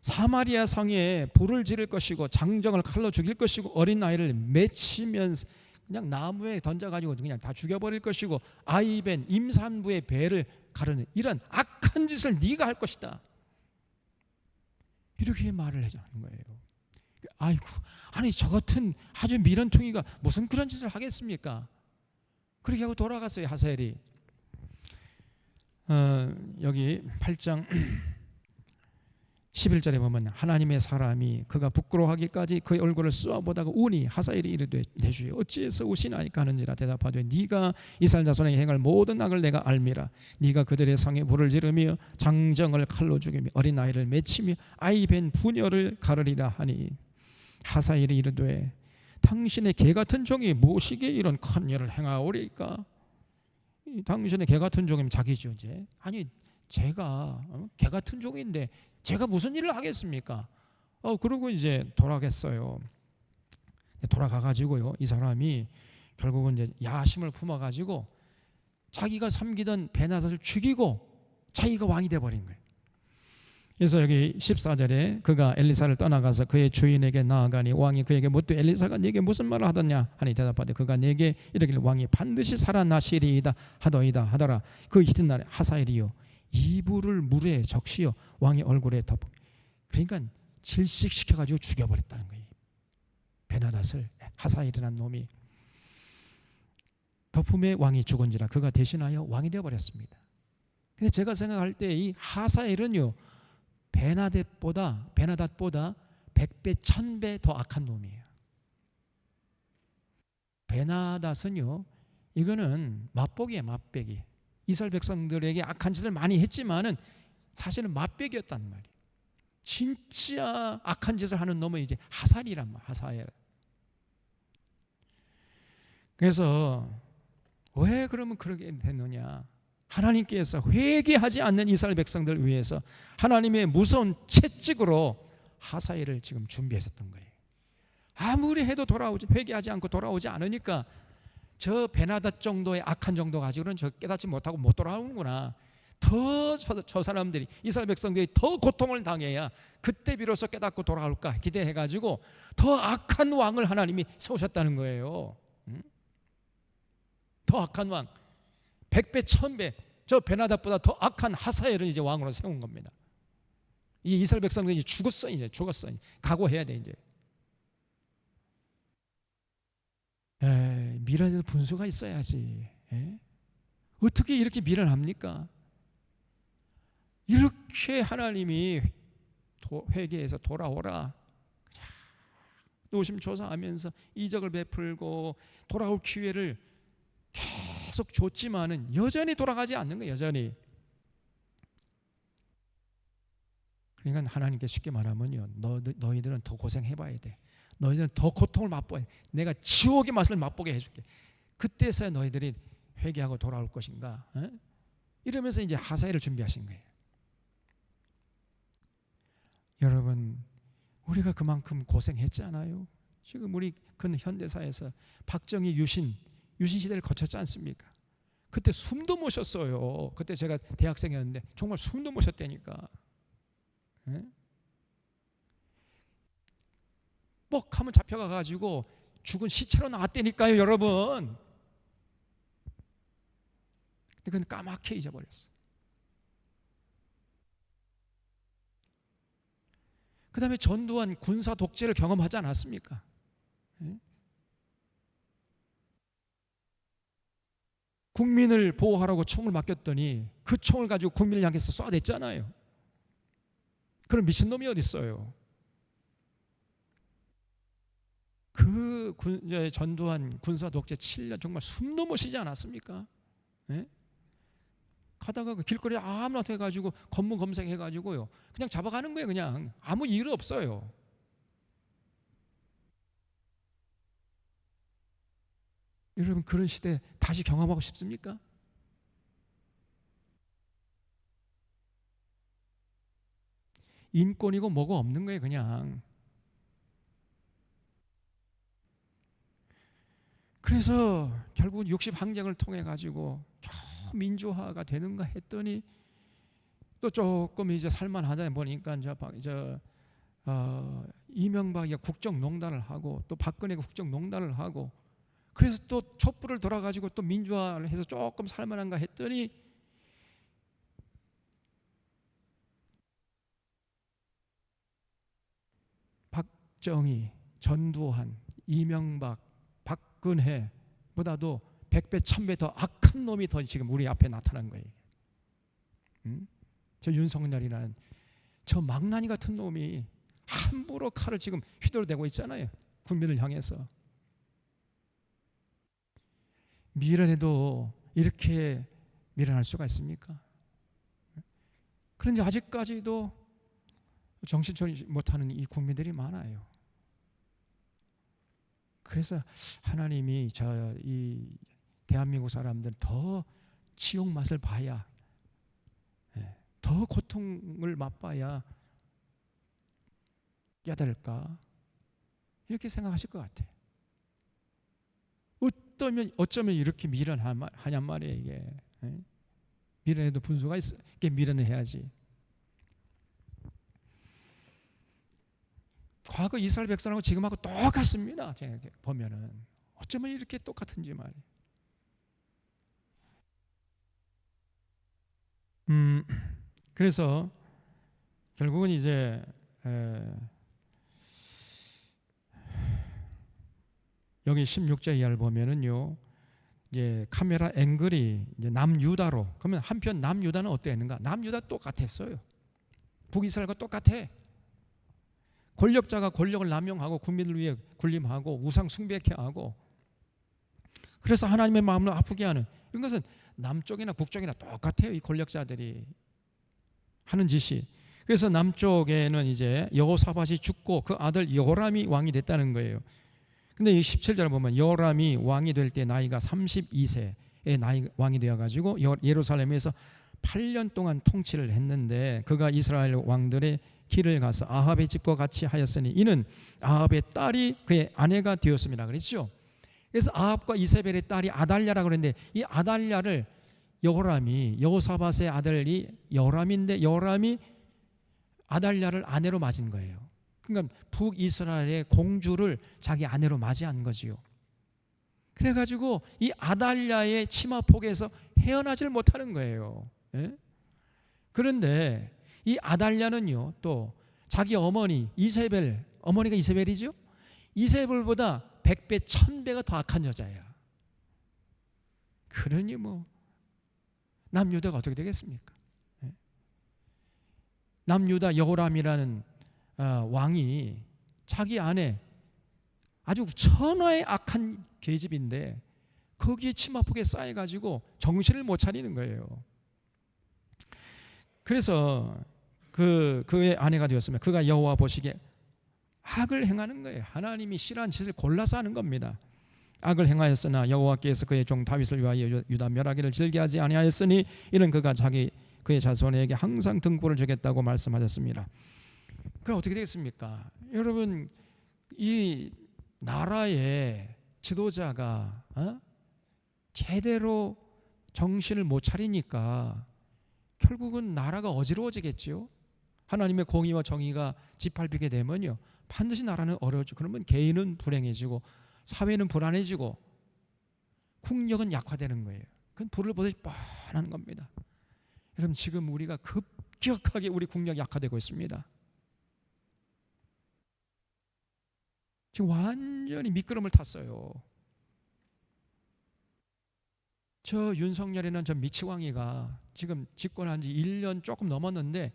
사마리아 성에 불을 지를 것이고 장정을 칼로 죽일 것이고 어린 아이를 맺히면서 그냥 나무에 던져가지고 그냥 다 죽여버릴 것이고 아이벤 임산부의 배를 가르는 이런 악한 짓을 네가 할 것이다. 이렇게 말을 해주는 거예요. 아이고, 아니 저 같은 아주 미련퉁이가 무슨 그런 짓을 하겠습니까? 그렇게 하고 돌아갔어요 하사엘이. 여기 8장 11절에 보면 하나님의 사람이 그가 부끄러워하기까지 그의 얼굴을 쏘아보다가 우니 하사엘이 이르되 내 주여 어찌해서 우시나이까 하는지라 대답하되 네가 이스라엘 자손에게 행할 모든 악을 내가 알미라. 네가 그들의 성에 불을 지르며 장정을 칼로 죽이며 어린 아이를 맺히며 아이 벤 부녀를 가르리라 하니 하사엘이 이르되 당신의 개 같은 종이 무엇이기에 이런 큰 일을 행하오리까? 당신의 개 같은 종이면 자기죠 이제. 아니 제가 개 같은 종인데 제가 무슨 일을 하겠습니까? 그러고 이제 돌아갔어요. 돌아가가지고요 이 사람이 결국은 이제 야심을 품어가지고 자기가 섬기던 베나닷을 죽이고 자기가 왕이 돼버린 거예요. 그래서 여기 14절에 그가 엘리사를 떠나가서 그의 주인에게 나아가니 왕이 그에게 묻되 엘리사가 네게 무슨 말을 하더냐 하니 대답하되 그가 네게 이르기를 왕이 반드시 살아나시리이다 하더이다 하더라. 그 이튿날에 하사엘이요 이불을 물에 적시어 왕의 얼굴에 덮어 그러니까 질식시켜가지고 죽여버렸다는 거예요. 베나닷을 하사엘이라는 놈이 덮음에 왕이 죽은지라 그가 대신하여 왕이 되어버렸습니다. 근데 제가 생각할 때 이 하사엘은요 베나닷보다 100배 1000배 더 악한 놈이에요. 베나닷은요 이거는 맛보기예요. 맛보기. 이스라엘 백성들에게 악한 짓을 많이 했지만은 사실은 맛보기였단 말이에요. 진짜 악한 짓을 하는 놈은 이제 하사엘이란 말. 하사엘. 그래서 왜 그러면 그렇게 됐느냐? 하나님께서 회개하지 않는 이스라엘 백성들을 위해서 하나님의 무서운 채찍으로 하사엘을 지금 준비했었던 거예요. 아무리 해도 회개하지 않고 돌아오지 않으니까 저 베나닷 정도의 악한 정도 가지고는 저 깨닫지 못하고 못 돌아오는구나. 더 저 사람들이 이스라엘 백성들이 더 고통을 당해야 그때 비로소 깨닫고 돌아올까 기대해가지고 더 악한 왕을 하나님이 세우셨다는 거예요. 더 악한 왕 100배 1000배 저 베나닷보다 더 악한 하사엘을 이제 왕으로 세운 겁니다. 이 이스라엘 백성들이 죽었어. 각오해야 돼 이제. 미련에도 분수가 있어야지. 어떻게 이렇게 미련합니까? 이렇게 하나님이 회개해서 돌아오라 노심초사하면서 이적을 베풀고 돌아올 기회를 계속 줬지만은 여전히 돌아가지 않는 거예요. 여전히. 그러니까 하나님께 쉽게 말하면요 너희들은 더 고생해봐야 돼. 너희들은 더 고통을 맛보아야 돼. 내가 지옥의 맛을 맛보게 해줄게. 그때서야 너희들이 회개하고 돌아올 것인가. 이러면서 이제 하사엘을 준비하신 거예요. 여러분 우리가 그만큼 고생했잖아요. 지금 우리 근 현대사에서 박정희 유신 시대를 거쳤지 않습니까? 그때 숨도 못 쉬었어요. 그때 제가 대학생이었는데 정말 숨도 못 쉬었다니까. 뻑 하면 잡혀가가지고 죽은 시체로 나왔다니까요 여러분. 근데 그건 까맣게 잊어버렸어. 그 다음에 전두환 군사 독재를 경험하지 않았습니까? 예? 국민을 보호하라고 총을 맡겼더니 그 총을 가지고 국민을 향해서 쏴댔잖아요. 그런 미친놈이 어디 있어요? 그 전두환 군사 독재 7년 정말 숨도 못 쉬지 않았습니까? 예? 가다가 그 길거리에 아무나 돼가지고 검문 검색해가지고요 그냥 잡아가는 거예요. 그냥 아무 이유 없어요. 여러분 그런 시대 다시 경험하고 싶습니까? 인권이고 뭐고 없는 거예요. 그냥. 그래서 결국은 60항쟁을 통해 가지고 겨우 민주화가 되는가 했더니 또 조금 이제 살만하다 보니까 이명박이 국정농단을 하고 또 박근혜가 국정농단을 하고 그래서 또 촛불을 돌아가지고 또 민주화를 해서 조금 살만한가 했더니 박정희, 전두환, 이명박, 박근혜보다도 100배, 1000배 더 악한 놈이 더 지금 우리 앞에 나타난 거예요. 저 윤석열이라는 저 망나니 같은 놈이 함부로 칼을 지금 휘둘러대고 있잖아요. 국민을 향해서. 미련해도 이렇게 미련할 수가 있습니까? 그런데 아직까지도 정신차리지 못하는 이 국민들이 많아요. 그래서 하나님이 이 대한민국 사람들 더 지옥 맛을 봐야, 더 고통을 맛봐야 깨달을까 이렇게 생각하실 것 같아요. 어쩌면 이렇게 미련하냔 말이에요. 이게 미련해도 분수가 있어. 이게 미련을 해야지. 과거 이스라엘 백성하고 지금하고 똑같습니다. 제가 보면은 어쩌면 이렇게 똑같은지 말이에요. 그래서 결국은 이제 여기 16절 이하를 보면은요, 이제 카메라 앵글이 이제 남유다로, 그러면 한편 남유다는 어땠는가? 남유다 똑같았어요. 북이스라엘과 똑같아. 권력자가 권력을 남용하고 국민을 위해 군림하고 우상 숭배케 하고, 그래서 하나님의 마음을 아프게 하는 이런 것은 남쪽이나 북쪽이나 똑같아요. 이 권력자들이 하는 짓이. 그래서 남쪽에는 이제 여호사밧이 죽고 그 아들 여호람이 왕이 됐다는 거예요. 근데 이 17절을 보면 여호람이 왕이 될 때 나이가 32세의 왕이 되어가지고 예루살렘에서 8년 동안 통치를 했는데, 그가 이스라엘 왕들의 길을 가서 아합의 집과 같이 하였으니 이는 아합의 딸이 그의 아내가 되었습니다. 그랬죠. 그래서 아합과 이세벨의 딸이 아달랴라고 그랬는데, 이 아달랴를 여호사밧의 아들이 여호람인데 여호람이 아달랴를 아내로 맞은 거예요. 그러니까 북이스라엘의 공주를 자기 아내로 맞이한 거지요. 그래가지고 이 아달랴의 치마폭에서 헤어나질 못하는 거예요. 그런데 이 아달랴는요, 또 자기 어머니 이세벨, 어머니가 이세벨이죠. 이세벨보다 100배, 1000배가 더 악한 여자야. 그러니 뭐 남유다가 어떻게 되겠습니까? 남유다 여호람이라는 왕이 자기 아내, 아주 천하의 악한 계집인데 거기에 치마폭에 쌓여가지고 정신을 못 차리는 거예요. 그래서 그의 아내가 되었으면 그가 여호와 보시기에 악을 행하는 거예요. 하나님이 싫어하는 짓을 골라서 하는 겁니다. 악을 행하였으나 여호와께서 그의 종 다윗을 위하여 유다 멸하기를 즐겨하지 아니하였으니 이는 그가 그의 자손에게 항상 등불을 주겠다고 말씀하셨습니다. 그럼 어떻게 되겠습니까? 여러분, 이 나라의 지도자가 제대로 정신을 못 차리니까 결국은 나라가 어지러워지겠지요. 하나님의 공의와 정의가 짓밟히게 되면요, 반드시 나라는 어려워지고, 그러면 개인은 불행해지고 사회는 불안해지고 국력은 약화되는 거예요. 그건 불을 보듯이 뻔한 겁니다. 여러분, 지금 우리가 급격하게 우리 국력이 약화되고 있습니다. 지금 완전히 미끄럼을 탔어요. 저 윤석열이라는 저 미치광이가 지금 집권한 지 1년 조금 넘었는데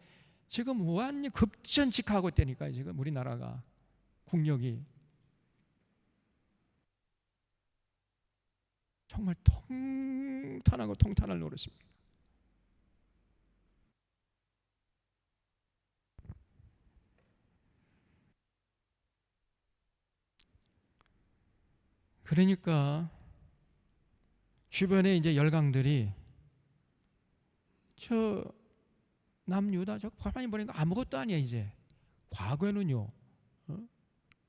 지금 완전히 급전직하고 있다니까요. 지금 우리나라가 국력이 정말 통탄하고 통탄할 노릇입니다. 그러니까 주변에 이제 열강들이 저 남유다 저 가만히 보니까 아무것도 아니야. 이제 과거에는요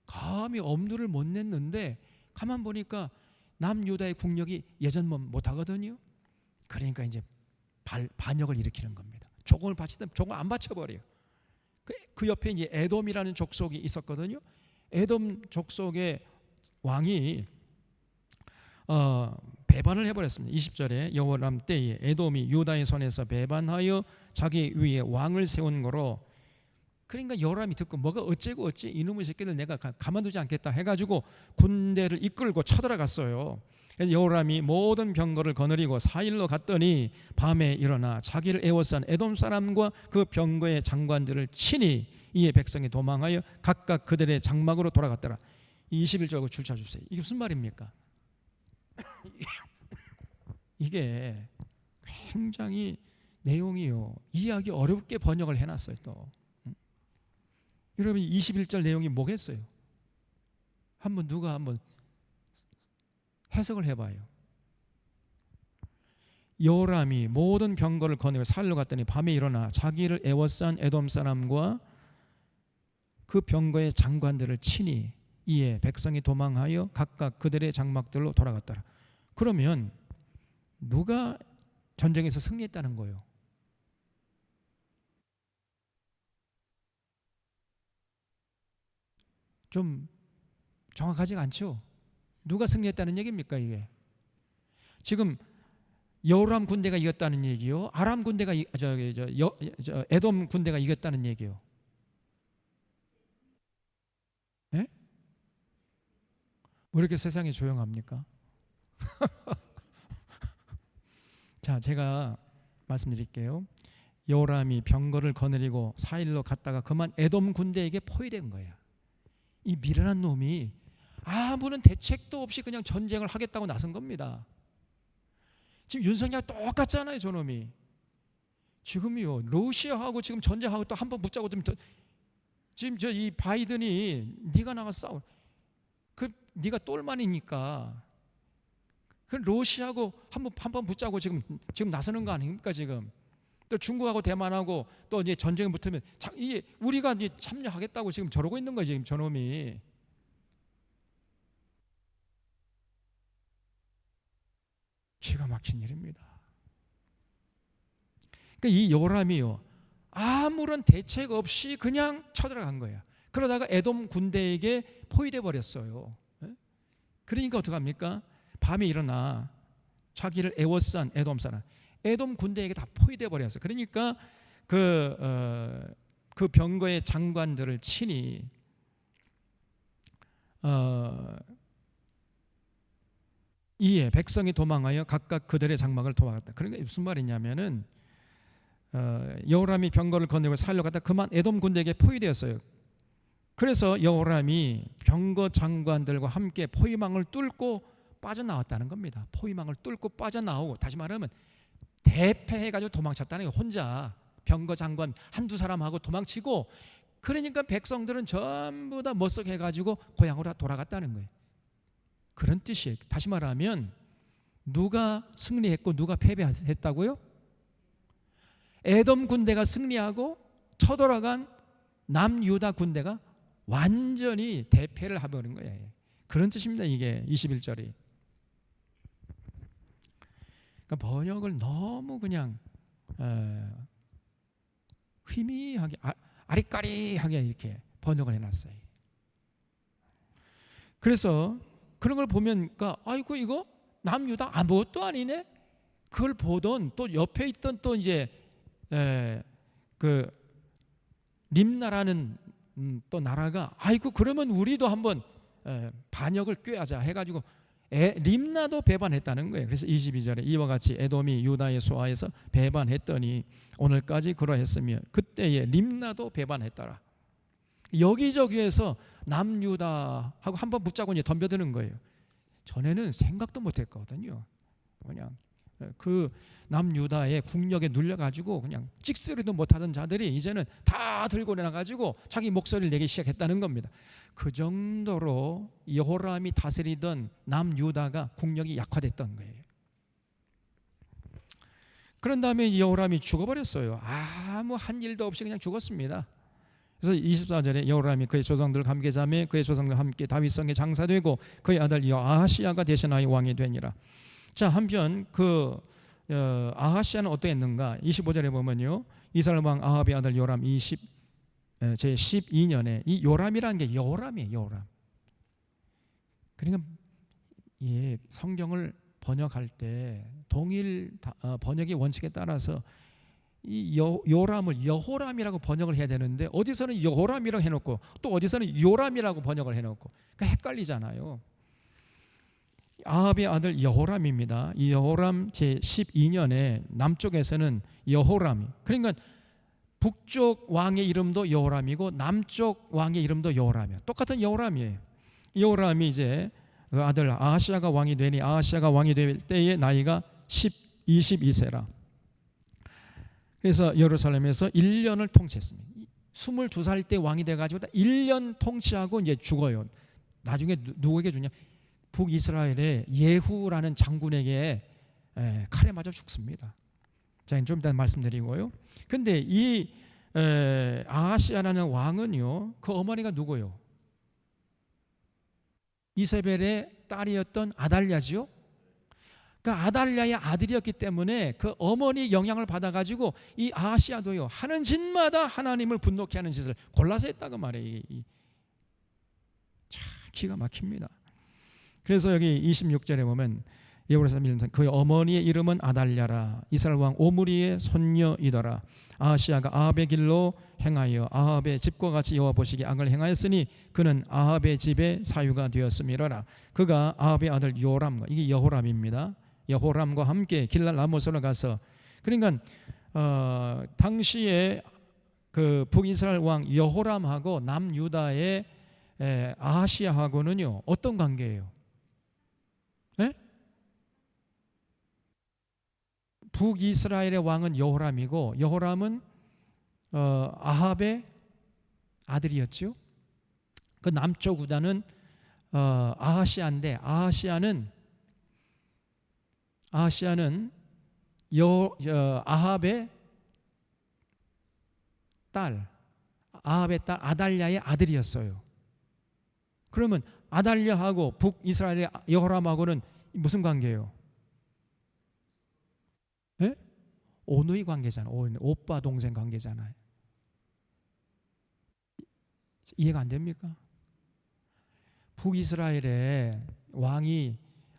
감히 엄두를 못 냈는데 가만 보니까 남유다의 국력이 예전만 못하거든요. 그러니까 이제 반역을 일으키는 겁니다. 조공을 바치든 조공 안 바쳐버려요. 그 옆에 이제 에돔이라는 족속이 있었거든요. 에돔 족속의 왕이 배반을 해버렸습니다. 20절에 여호람 때에 에돔이 유다의 손에서 배반하여 자기 위에 왕을 세운 거로. 그러니까 여호람이 듣고 뭐가 어째고 어찌 이놈의 새끼들 내가 가만두지 않겠다 해가지고 군대를 이끌고 쳐들어갔어요. 그래서 여호람이 모든 병거를 거느리고 4일로 갔더니 밤에 일어나 자기를 애워싼 에돔 사람과 그 병거의 장관들을 치니 이에 백성이 도망하여 각각 그들의 장막으로 돌아갔더라. 21절하고 줄쳐 주세요. 이게 무슨 말입니까? 이게 굉장히 내용이요 이해하기 어렵게 번역을 해놨어요. 또 여러분 21절 내용이 뭐겠어요? 누가 한번 해석을 해봐요. 여호람이 모든 병거를 거느리고 사일로 갔더니 밤에 일어나 자기를 애워싼 에돔 사람과 그 병거의 장관들을 치니 이에 백성이 도망하여 각각 그들의 장막들로 돌아갔더라. 그러면 누가 전쟁에서 승리했다는 거예요? 좀 정확하지가 않죠? 누가 승리했다는 얘기입니까 이게? 지금 여호람 군대가 이겼다는 얘기요? 아람 군대가 에돔 군대가 이겼다는 얘기요? 네? 왜 이렇게 세상이 조용합니까? 자, 제가 말씀드릴게요. 여호람이 병거를 거느리고 4일로 갔다가 그만 에돔 군대에게 포위된 거야. 이 미련한 놈이 아무런 대책도 없이 그냥 전쟁을 하겠다고 나선 겁니다. 지금 윤석열 똑같잖아요. 저놈이 지금요 러시아하고 지금 전쟁하고 또 한 번 붙자고 지금 저 이 바이든이 네가 나가서 싸워. 네가 똘만이니까 그 러시아하고 한 번 붙자고 지금 나서는 거 아닙니까? 지금 또 중국하고 대만하고 또 이제 전쟁에 붙으면 이게 우리가 이제 참여하겠다고 지금 저러고 있는 거지. 지금 저놈이 기가 막힌 일입니다. 그러니까 이 여호람이요 아무런 대책 없이 그냥 쳐들어간 거야. 그러다가 에돔 군대에게 포위돼 버렸어요. 그러니까 어떡합니까? 밤에 일어나 자기를 애워싼 에돔 사람, 에돔 군대에게 다 포위돼 버렸어요. 그러니까 그 병거의 장관들을 치니 이에 백성이 도망하여 각각 그들의 장막을 도망갔다. 그러니까 무슨 말이냐면은 여호람이 병거를 거느리고 살려갔다 그만 에돔 군대에게 포위되었어요. 그래서 여호람이 병거 장관들과 함께 포위망을 뚫고 빠져나왔다는 겁니다. 포위망을 뚫고 빠져나오고, 다시 말하면 대패해가지고 도망쳤다는 거예요. 혼자 병거 장관 한두 사람하고 도망치고, 그러니까 백성들은 전부 다 머쓱해가지고 고향으로 돌아갔다는 거예요. 그런 뜻이에요. 다시 말하면 누가 승리했고 누가 패배했다고요? 에돔 군대가 승리하고 쳐돌아간 남유다 군대가 완전히 대패를 해버린 거예요. 그런 뜻입니다. 이게 21절이. 그러니까 번역을 너무 그냥 희미하게 아리까리하게 이렇게 번역을 해놨어요. 그래서 그런 걸 보면 아이고 이거 남유다 아무것도 아니네. 그걸 보던 또 옆에 있던 또 이제 그 림나라는 또 나라가 아이고 그러면 우리도 한번 반역을 꾀하자 해가지고 림나도 배반했다는 거예요. 그래서 22절에 이와 같이 에돔이 유다의 소아에서 배반했더니 오늘까지 그러했으며 그때에 림나도 배반했더라. 여기저기에서 남유다하고 한번 붙잡고 이제 덤벼드는 거예요. 전에는 생각도 못했거든요. 그냥 그 남유다의 국력에 눌려가지고 그냥 찍소리도 못하던 자들이 이제는 다 들고 나가지고 자기 목소리를 내기 시작했다는 겁니다. 그 정도로 여호람이 다스리던 남유다가 국력이 약화됐던 거예요. 그런 다음에 여호람이 죽어버렸어요. 아무 한 일도 없이 그냥 죽었습니다. 그래서 24절에 여호람이 그의 조상들 함께 자매 그의 조상들 함께 다윗성에 장사되고 그의 아들 여아하시아가 대신하여 왕이 되니라. 자, 한편 그 아하시아는 어떠했는가? 25절에 보면요, 이스라엘 왕 아합의 아들 요람 제 12년에 이 요람이라는 게 여호람이에요. 여호람. 그러니까 성경을 번역할 때 동일 번역의 원칙에 따라서 이 요람을 여호람이라고 번역을 해야 되는데 어디서는 여호람이라고 해놓고 또 어디서는 요람이라고 번역을 해놓고 그러니까 헷갈리잖아요. 아합의 아들 여호람입니다. 이 여호람 제 12년에 남쪽에서는 여호람이, 그러니까 북쪽 왕의 이름도 여호람이고 남쪽 왕의 이름도 여호람이에요. 똑같은 여호람이에요. 여호람이 이제 그 아들 아하시아가 왕이 되니 아하시아가 왕이 될 때의 나이가 22세라. 그래서 예루살렘에서 1년을 통치했습니다. 22살 때 왕이 돼가지고 1년 통치하고 이제 죽어요. 나중에 누구에게 주냐? 북이스라엘의 예후라는 장군에게 칼에 맞아 죽습니다. 자, 좀 이따 말씀드리고요. 근데 이 아하시아라는 왕은요, 그 어머니가 누구요? 이세벨의 딸이었던 아달랴지요. 그러니까 아달랴의 아들이었기 때문에 그 어머니 영향을 받아가지고 이 아하시아도요, 하는 짓마다 하나님을 분노케 하는 짓을 골라서 했다고 말해요. 참 기가 막힙니다. 그래서 여기 26절에 보면 예루살렘 그의 어머니의 이름은 아달랴라. 이스라엘 왕 오므리의 손녀이더라. 아하시아가 아합의 길로 행하여 아합의 집과 같이 여호와 보시기에 악을 행하였으니 그는 아합의 집의 사유가 되었음이라라. 그가 아합의 아들 요람과, 이게 여호람입니다. 여호람과 함께 길랄 라모스로 가서, 그러니까 당시에 그 북이스라엘 왕 여호람하고 남유다의 아하시아하고는요 어떤 관계예요? 네? 북이스라엘의 왕은 여호람이고 여호람은 아합의 아들이었죠. 그 남쪽 구단은 아하시아인데 아하시아는 아합의 딸 아달랴의 아들이었어요. 그러면 아달랴하고 북이스라엘의 여호람하고는 무슨 관계예요? 네? 오누이 관계잖아요. 오빠 동생 관계잖아요. 이해가 안 됩니까? 북이스라엘의 왕이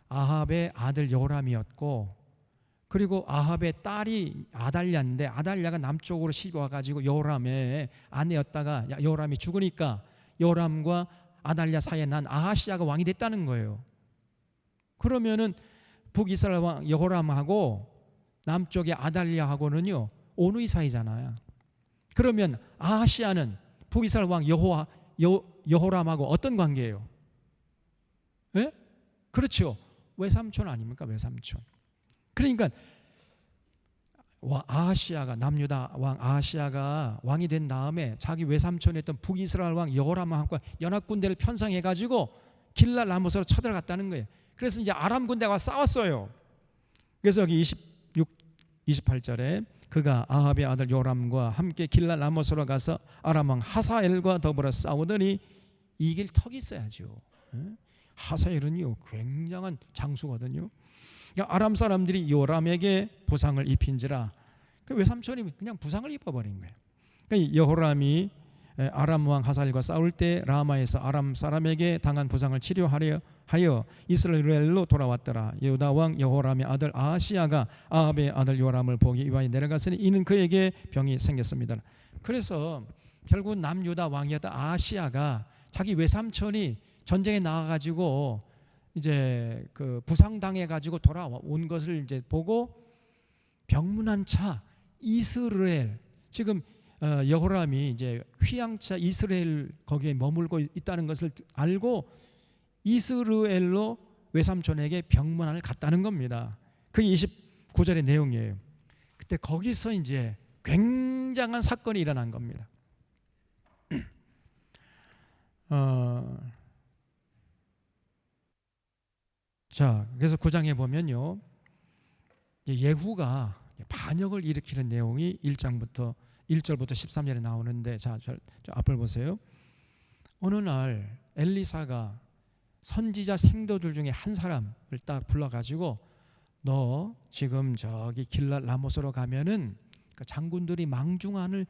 아합의 아들 여호람이었고, 그리고 아합의 딸이 아달랴인데 아달랴가 남쪽으로 시와가지고 여호람의 아내였다가 여호람이 죽으니까 여호람과 아달랴 사이에 난 아하시아가 왕이 됐다는 거예요. 그러면은 북이스라엘 왕 여호람하고 남쪽의 아달랴하고는요 오누이 사이잖아요. 그러면 아하시아는 북이스라엘 왕 여호람하고 어떤 관계예요? 네? 그렇죠. 외삼촌 아닙니까? 외삼촌. 그러니까 아하시아가 남유다 왕 아하시아가 왕이 된 다음에 자기 외삼촌이었던 북이스라엘 왕 여호람과 연합군대를 편성해가지고 길랄 라모스로 쳐들어갔다는 거예요. 그래서 이제 아람 군대와 싸웠어요. 그래서 여기 28절에 그가 아합의 아들 요람과 함께 길랄 라모스로 가서 아람 왕 하사엘과 더불어 싸우더니 이길 턱이 있어야죠. 하사엘은요 굉장한 장수거든요. 그러니까 아람 사람들이 요람에게 부상을 입힌지라 그 외삼촌이 그냥 부상을 입어버린 거예요. 그러니까 여호람이 아람 왕 하사엘과 싸울 때 라마에서 아람 사람에게 당한 부상을 치료하려 하여 이스라엘로 돌아왔더라. 유다 왕 여호람의 아들 아하시아가 아합의 아들 요람을 보기 위하여 내려갔으니 이는 그에게 병이 생겼습니다. 그래서 결국 남유다 왕이었던 아하시아가 자기 외삼촌이 전쟁에 나가가지고 이제 그 부상당해가지고 돌아온 것을 이제 보고 병문안 차 이스라엘, 지금 여호람이 이제 휴양차 이스라엘 거기에 머물고 있다는 것을 알고 이스라엘로 외삼촌에게 병문안을 갔다는 겁니다. 그게 29절의 내용이에요. 그때 거기서 이제 굉장한 사건이 일어난 겁니다. 자, 그래서 9장에 보면요, 예후가 반역을 일으키는 내용이 1절부터 13절에 나오는데, 자, 저 앞을 보세요. 어느 날 엘리사가 선지자 생도들 중에 한 사람을 딱 불러가지고, 너 지금 저기 길랏 라모스로 가면은 그 장군들이 망중한을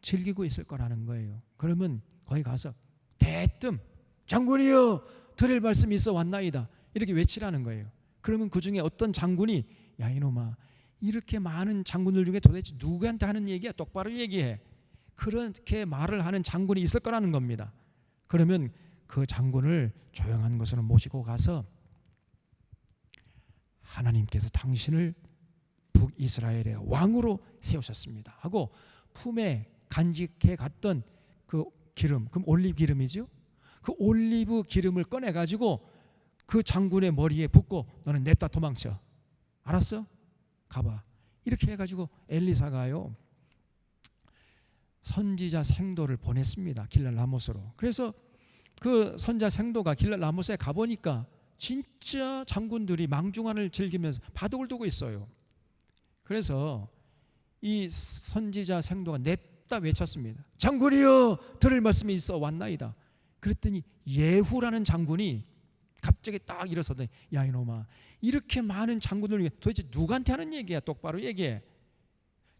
즐기고 있을 거라는 거예요. 그러면 거기 가서 대뜸 장군이여 드릴 말씀이 있어 왔나이다 이렇게 외치라는 거예요. 그러면 그 중에 어떤 장군이, 야 이놈아, 이렇게 많은 장군들 중에 도대체 누구한테 하는 얘기야? 똑바로 얘기해. 그렇게 말을 하는 장군이 있을 거라는 겁니다. 그러면 그 장군을 조용한 곳으로 모시고 가서, 하나님께서 당신을 북이스라엘의 왕으로 세우셨습니다 하고 품에 간직해 갔던 그 기름, 그럼 올리브 기름이죠. 그 올리브 기름을 꺼내 가지고 그 장군의 머리에 붓고, 너는 냅다 도망쳐. 알았어? 가봐. 이렇게 해가지고 엘리사가요 선지자 생도를 보냈습니다. 길랏 라모스로. 그래서 그 선지자 생도가 길랏 라모스에 가보니까 진짜 장군들이 망중한을 즐기면서 바둑을 두고 있어요. 그래서 이 선지자 생도가 냅다 외쳤습니다. 장군이여 들을 말씀이 있어 왔나이다. 그랬더니 예후라는 장군이 갑자기 딱 일어서더니, 야 이놈아, 이렇게 많은 장군들 중에 도대체 누구한테 하는 얘기야? 똑바로 얘기해.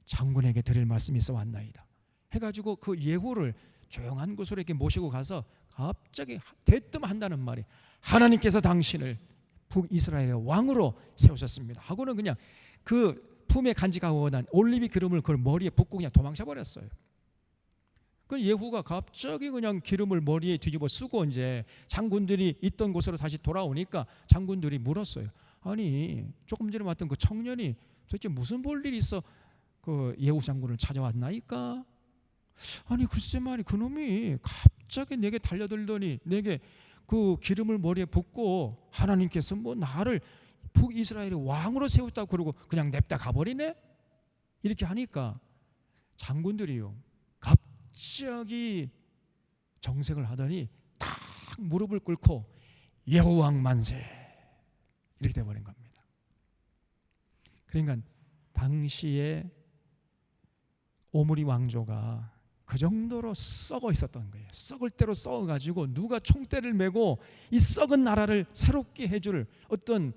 장군에게 드릴 말씀이 있어 왔나이다 해가지고 그 예후를 조용한 곳으로 이렇게 모시고 가서 갑자기 대뜸 한다는 말이, 하나님께서 당신을 북이스라엘의 왕으로 세우셨습니다 하고는 그냥 그 품에 간직하고 난 올리브 기름을 그 머리에 붓고 그냥 도망쳐 버렸어요. 그 예후가 갑자기 그냥 기름을 머리에 뒤집어 쓰고 이제 장군들이 있던 곳으로 다시 돌아오니까 장군들이 물었어요. 아니 조금 전에 왔던 그 청년이 도대체 무슨 볼 일이 있어 그 예후 장군을 찾아왔나이까? 아니 글쎄 말이, 그놈이 갑자기 내게 달려들더니 내게 그 기름을 머리에 붓고 하나님께서 뭐 나를 북이스라엘의 왕으로 세웠다고 그러고 그냥 냅다 가버리네? 이렇게 하니까 장군들이요 갑자기 정색을 하더니 딱 무릎을 꿇고 여호왕 만세 이렇게 돼버린 겁니다. 그러니까 당시에 오므리 왕조가 그 정도로 썩어 있었던 거예요. 썩을 대로 썩어가지고 누가 총대를 메고 이 썩은 나라를 새롭게 해줄 어떤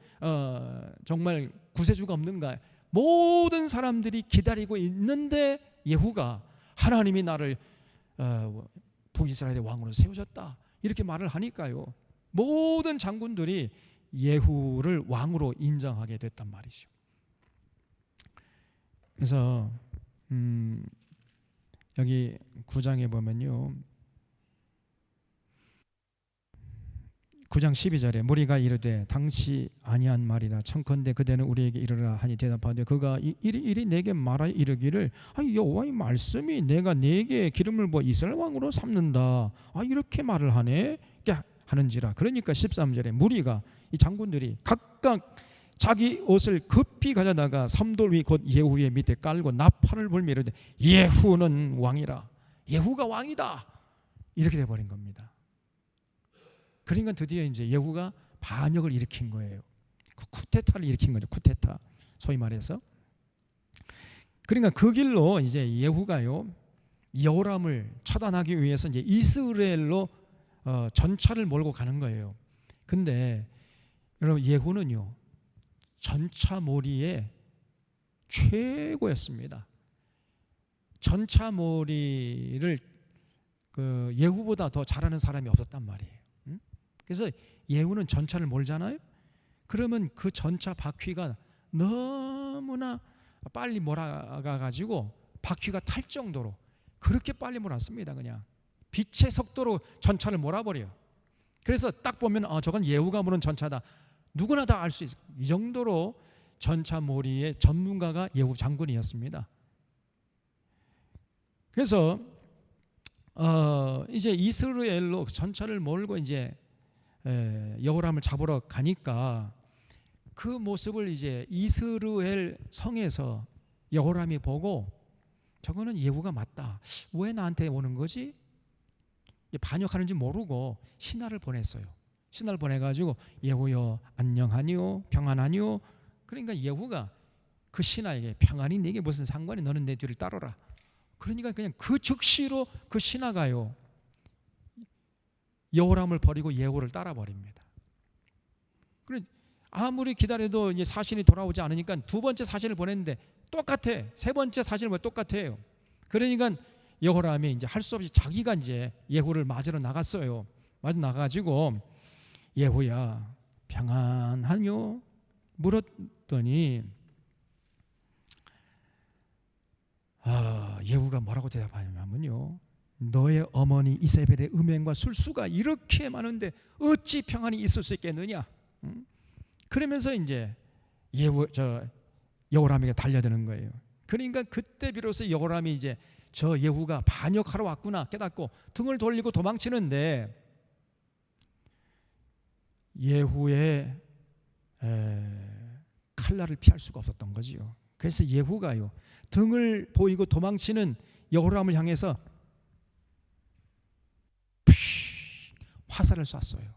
정말 구세주가 없는가, 모든 사람들이 기다리고 있는데 예후가 하나님이 나를 북이스라엘의 왕으로 세우셨다 이렇게 말을 하니까요 모든 장군들이 예후를 왕으로 인정하게 됐단 말이죠. 그래서 여기 9장에 보면요 9장 12절에 무리가 이르되 당시 아니한 말이라 청컨대 그대는 우리에게 이르라 하니 대답하되 그가 이리 내게 말하여 이르기를 여호와의 말씀이 내가 네게 기름을 부어 이스라엘 왕으로 삼는다 이렇게 말을 하네 하는지라. 그러니까 13절에 무리가 이 장군들이 각각 자기 옷을 급히 가져다가 섬돌 위 곧 예후의 밑에 깔고 나팔을 불며 이르되 예후는 왕이라, 예후가 왕이다 이렇게 돼버린 겁니다. 그러니까 드디어 이제 예후가 반역을 일으킨 거예요. 쿠데타를 일으킨 거죠. 쿠데타 소위 말해서. 그러니까 그 길로 이제 예후가요 여호람을 처단하기 위해서 이제 이스라엘로 전차를 몰고 가는 거예요. 근데 여러분 예후는요 전차몰이의 최고였습니다. 전차몰이를 그 예후보다 더 잘하는 사람이 없었단 말이에요. 그래서 예후는 전차를 몰잖아요. 그러면 그 전차 바퀴가 너무나 빨리 몰아가가지고 바퀴가 탈 정도로 그렇게 빨리 몰았습니다. 그냥 빛의 속도로 전차를 몰아버려요. 그래서 딱 보면 저건 예후가 모는 전차다. 누구나 다 알 수 있어요. 이 정도로 전차몰이의 전문가가 예후 장군이었습니다. 그래서 이제 이스라엘로 전차를 몰고 이제 여호람을 잡으러 가니까 그 모습을 이제 이스라엘 성에서 여호람이 보고 저거는 예후가 맞다. 왜 나한테 오는 거지? 반역하는지 모르고 신하를 보냈어요. 신하를 보내가지고 예후여 안녕하니요 평안하니요. 그러니까 예후가 그 신하에게 평안이 네게 무슨 상관이, 너는 내 뒤를 따르라. 그러니까 그냥 그 즉시로 그 신하가요 여호람을 버리고 예후를 따라 버립니다. 그래 아무리 기다려도 이제 사신이 돌아오지 않으니까 두 번째 사신을 보냈는데 똑같아. 세 번째 사신을 보면 똑같아요. 그러니까 여호람이 이제 할 수 없이 자기가 이제 예후를 맞으러 나갔어요. 맞으러 나가지고 예후야 평안하뇨 물었더니 예후가 뭐라고 대답하냐면요, 너의 어머니 이세벨의 음행과 술수가 이렇게 많은데 어찌 평안이 있을 수 있겠느냐. 그러면서 이제 여호람에게 달려드는 거예요. 그러니까 그때 비로소 여호람이 이제 저 예후가 반역하러 왔구나 깨닫고 등을 돌리고 도망치는데 예후의 칼날을 피할 수가 없었던 거지요. 그래서 예후가요 등을 보이고 도망치는 여호람을 향해서 화살을 쐈어요.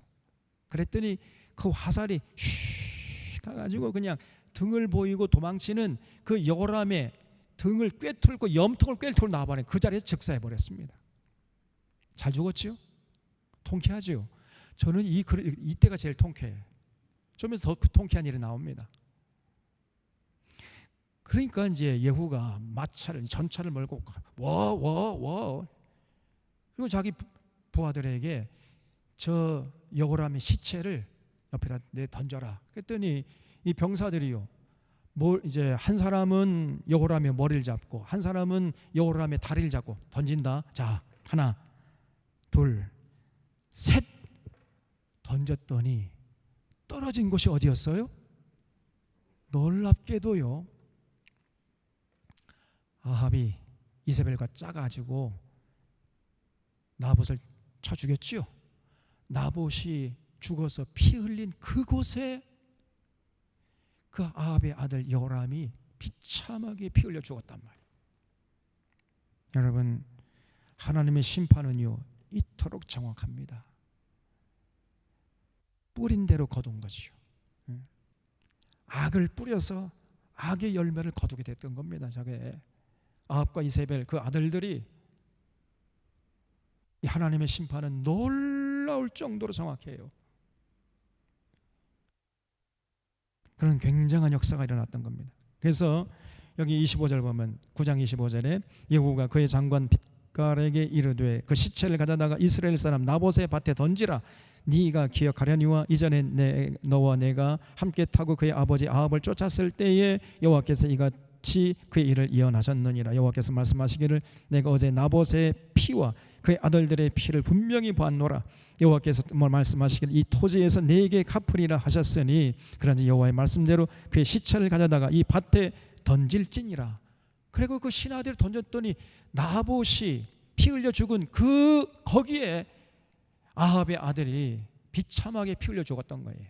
그랬더니 그 화살이 가가지고 그냥 등을 보이고 도망치는 그 여호람의 등을 꿰뚫고 염통을 꿰뚫고 나와버린 그 자리에서 즉사해버렸습니다. 잘 죽었지요? 통쾌하지요? 저는 이때가 제일 통쾌해요. 좀 더 통쾌한 일이 나옵니다. 그러니까 이제 예후가 전차를 몰고 와 그리고 자기 부하들에게 저 여호람의 시체를 옆에다 내 던져라. 그랬더니 이 병사들이요 이제 한 사람은 여호람의 머리를 잡고 한 사람은 여호람의 다리를 잡고 던진다. 자, 하나 둘 셋 던졌더니 떨어진 곳이 어디였어요? 놀랍게도요 아합이 이세벨과 짜가지고 나봇을 쳐 죽였지요. 나봇이 죽어서 피 흘린 그곳에 그 아합의 아들 여호람이 비참하게 피 흘려 죽었단 말이에요. 여러분, 하나님의 심판은요 이토록 정확합니다. 뿌린 대로 거둔 것이요. 악을 뿌려서 악의 열매를 거두게 됐던 겁니다. 저게 아합과 이세벨 그 아들들이 이 하나님의 심판은 놀라울 정도로 정확해요. 그런 굉장한 역사가 일어났던 겁니다. 그래서 여기 25절 보면 9장 25절에 예후가 그의 장관 빗갈에게 이르되 그 시체를 가져다가 이스라엘 사람 나봇의 밭에 던지라. 네가 기억하려니와 이전에 너와 내가 함께 타고 그의 아버지 아합을 쫓았을 때에 여호와께서 이같이 그의 일을 예언하셨느니라. 여호와께서 말씀하시기를 내가 어제 나봇의 피와 그의 아들들의 피를 분명히 보았노라. 여호와께서 말씀하시기를 이 토지에서 네게 갚으리라 하셨으니 그런지 여호와의 말씀대로 그의 시체를 가져다가 이 밭에 던질지니라. 그리고 그 신하들을 던졌더니 나봇이 피 흘려 죽은 거기에 아합의 아들이 비참하게 피 흘려 죽었던 거예요.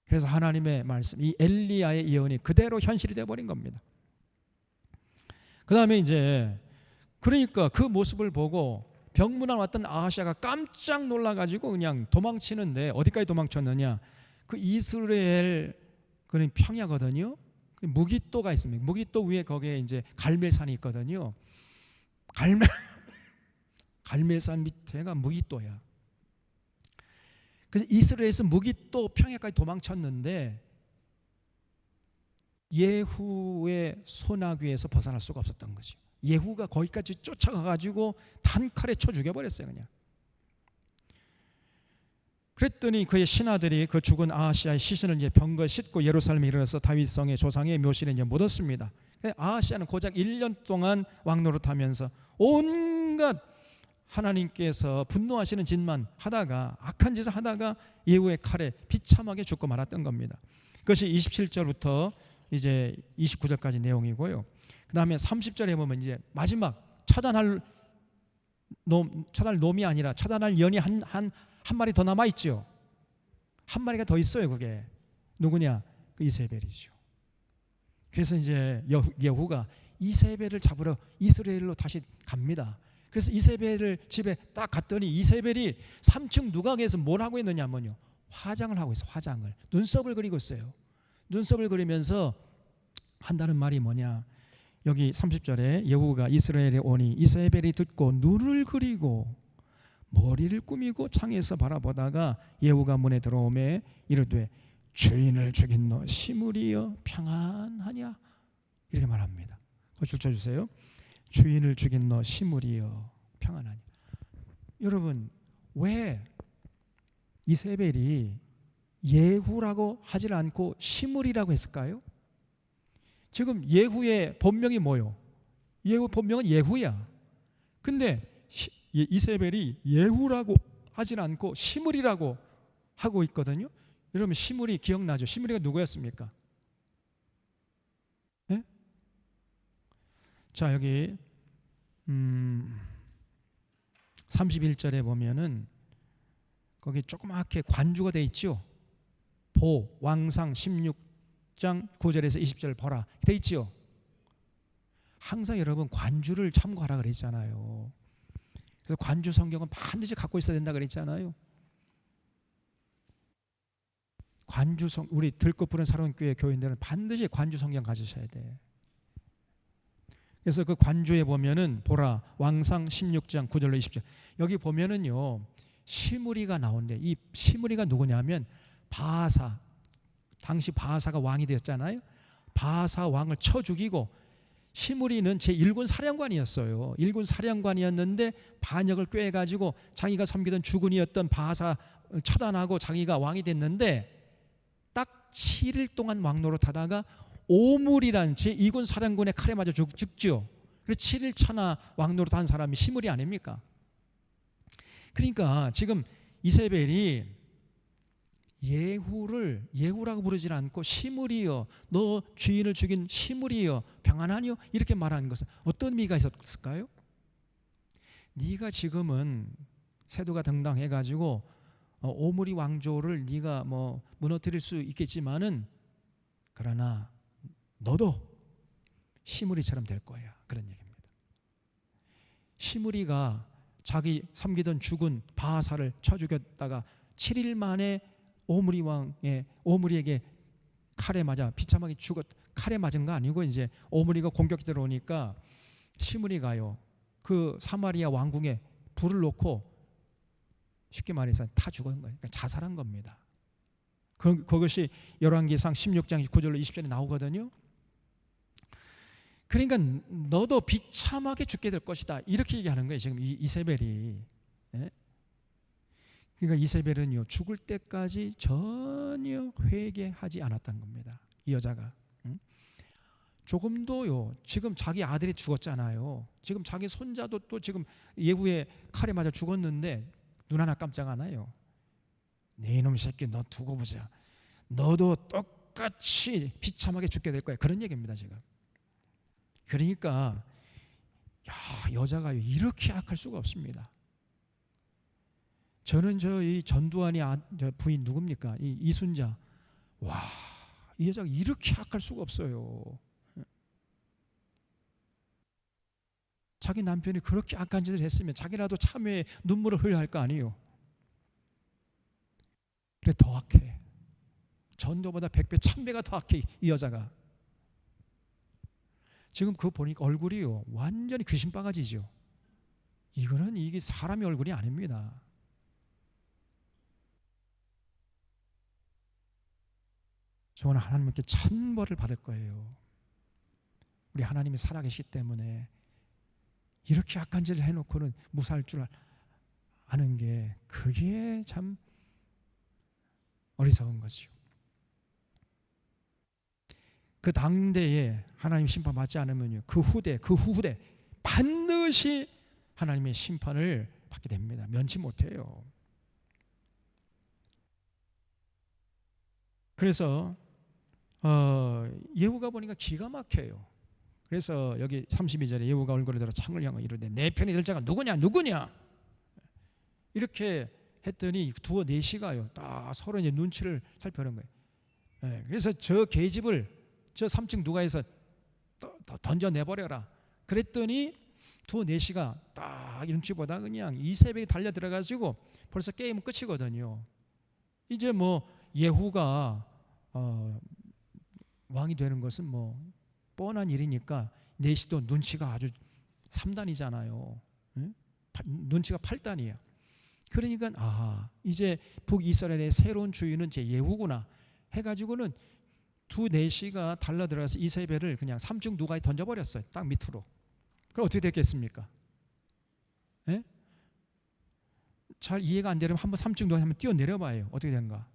그래서 하나님의 말씀, 이 엘리야의 예언이 그대로 현실이 되어버린 겁니다. 그 다음에 이제 그러니까 그 모습을 보고 병문안 왔던 아하시아가 깜짝 놀라가지고 그냥 도망치는데 어디까지 도망쳤느냐? 그 이스라엘 그는 평야거든요. 무깃도가 있습니다. 무깃도 위에 거기에 이제 갈멜산이 있거든요. 갈멜산 밑에가 무깃도야. 그래서 이스라엘에서 무깃도 평야까지 도망쳤는데 예후의 소나귀에서 벗어날 수가 없었던 거죠. 예후가 거기까지 쫓아가가지고 단칼에 쳐 죽여버렸어요. 그냥. 그랬더니 그의 신하들이 그 죽은 아하시아의 시신을 이제 병거에 싣고 예루살렘에 이르러서 다윗성의 조상의 묘실에 이제 묻었습니다. 아하시아는 고작 1년 동안 왕노릇하면서 온갖 하나님께서 분노하시는 짓만 하다가, 악한 짓을 하다가 예후의 칼에 비참하게 죽고 말았던 겁니다. 그것이 27절부터 이제 29절까지 내용이고요. 그 다음에 30절에 보면 이제 마지막 처단할 놈이 아니라 처단할 연이 한 마리 더 남아 있죠. 한 마리가 더 있어요. 그게 누구냐? 그 이세벨이죠. 그래서 이제 예후가 이세벨을 잡으러 이스라엘로 다시 갑니다. 그래서 이세벨을 집에 딱 갔더니 이세벨이 3층 누각에서 뭘 하고 있느냐면요, 화장을 하고 있어요. 화장을, 눈썹을 그리고 있어요. 눈썹을 그리면서 한다는 말이 뭐냐, 여기 30절에 예후가 이스라엘에 오니 이세벨이 듣고 눈을 그리고 머리를 꾸미고 창에서 바라보다가 예후가 문에 들어오매 이르되 주인을 죽인 너 시므리여 평안하냐, 이렇게 말합니다. 줄 쳐주세요. 주인을 죽인 너 시므리여 평안하냐. 여러분, 왜 이세벨이 예후라고 하질 않고 시므리라고 했을까요? 지금 예후의 본명이 뭐요? 예후 본명은 예후야. 근데 이세벨이 예후라고 하질 않고 시므리라고 하고 있거든요. 여러분, 시므리 기억나죠? 시므리가 누구였습니까? 네? 자, 여기 31절에 보면은 거기 조그맣게 관주가 돼 있죠. 보 왕상 16장 9절에서 20절 보라 돼 있죠. 항상 여러분 관주를 참고하라 그랬잖아요. 그래서 관주 성경은 반드시 갖고 있어야 된다 그랬잖아요. 관주 우리 들꽃 부른 새로운 교회 교인들은 반드시 관주 성경 가지셔야 돼. 그래서 그 관주에 보면은 보라 왕상 16장 9절로 20절 여기 보면은요 시므리가 나오는데, 이 시므리가 누구냐면 바하사, 당시 바하사가 왕이 되었잖아요. 바하사 왕을 쳐 죽이고, 시므리는 제1군 사령관이었어요. 1군 사령관이었는데 반역을 꾀해가지고 자기가 섬기던 주군이었던 바하사 처단하고 자기가 왕이 됐는데, 딱 7일 동안 왕노릇하다가 오물이란 제2군 사령관의 칼에 맞아 죽죠. 그래서 7일 천하 왕노릇한 사람이 시므리 아닙니까? 그러니까 지금 이세벨이 예후라고 부르지 않고 시므리여, 너 주인을 죽인 시므리여 평안하니요, 이렇게 말하는 것은 어떤 의미가 있었을까요? 네가 지금은 세도가 등당해가지고 오므리 왕조를 네가 뭐 무너뜨릴 수 있겠지만은, 그러나 너도 시므리처럼 될 거야, 그런 얘기입니다. 시므리가 자기 섬기던 주군 바하사를 쳐 죽였다가 7일 만에 오므리에게 칼에 맞아 비참하게 칼에 맞은 거 아니고, 이제 오므리가 공격이 들어오니까 시므리가요 그 사마리아 왕궁에 불을 놓고 쉽게 말해서 타 죽은 거예요. 그러니까 자살한 겁니다. 그것이 열왕기상 16장 9절로 20절에 나오거든요. 그러니까 너도 비참하게 죽게 될 것이다, 이렇게 얘기하는 거예요 지금 이세벨이. 네? 그러니까 이세벨은요 죽을 때까지 전혀 회개하지 않았던 겁니다. 이 여자가 조금도요. 지금 자기 아들이 죽었잖아요. 지금 자기 손자도 또 지금 예후의 칼에 맞아 죽었는데 눈 하나 깜짝 안 해요. 네 이놈 새끼, 너 두고 보자, 너도 똑같이 비참하게 죽게 될 거야, 그런 얘기입니다 지금. 그러니까 여자가 이렇게 악할 수가 없습니다. 저는 이 전두환이 저 부인 누굽니까? 이 이순자. 와, 이 여자가 이렇게 악할 수가 없어요. 자기 남편이 그렇게 악한 짓을 했으면 자기라도 참회에 눈물을 흘려야 할 거 아니에요. 그래 더 악해. 전도보다 100배 1000배가 더 악해 이 여자가. 지금 그거 보니까 얼굴이요 완전히 귀신 바가지죠. 이게 사람의 얼굴이 아닙니다. 저는 하나님께 천벌을 받을 거예요. 우리 하나님이 살아계시기 때문에 이렇게 악한 짓을 해놓고는 무사할 줄 아는 게, 그게 참 어리석은 거죠. 그 당대에 하나님 심판 받지 않으면요 그 후대 반드시 하나님의 심판을 받게 됩니다. 면치 못해요. 그래서 예후가 보니까 기가 막혀요. 그래서 여기 32절에 예후가 얼굴을 들어 창을 향하여 이르되 내 편이 될 자가 누구냐 이렇게 했더니 두어 넷이가요 딱 서로 이제 눈치를 살펴는 거예요. 그래서 저 계집을 저 3층 누가에서 던져내버려라 그랬더니 두어 넷이가 딱 눈치 보다 그냥 이세벨이 달려 들어가지고 벌써 게임은 끝이거든요. 이제 뭐 예후가 왕이 되는 것은 뭐 뻔한 일이니까 넷이도 눈치가 아주 3단이잖아요. 눈치가 8단이에요. 그러니까 이제 북이스라엘의 새로운 주인은 제 예후구나 해가지고는 두 넷이가 달라들어가서 이세벨을 그냥 3층 누가에 던져버렸어요. 딱 밑으로. 그럼 어떻게 됐겠습니까? 잘 이해가 안 되려면 한번 3층 누가에 한번 뛰어내려봐요. 어떻게 되는가?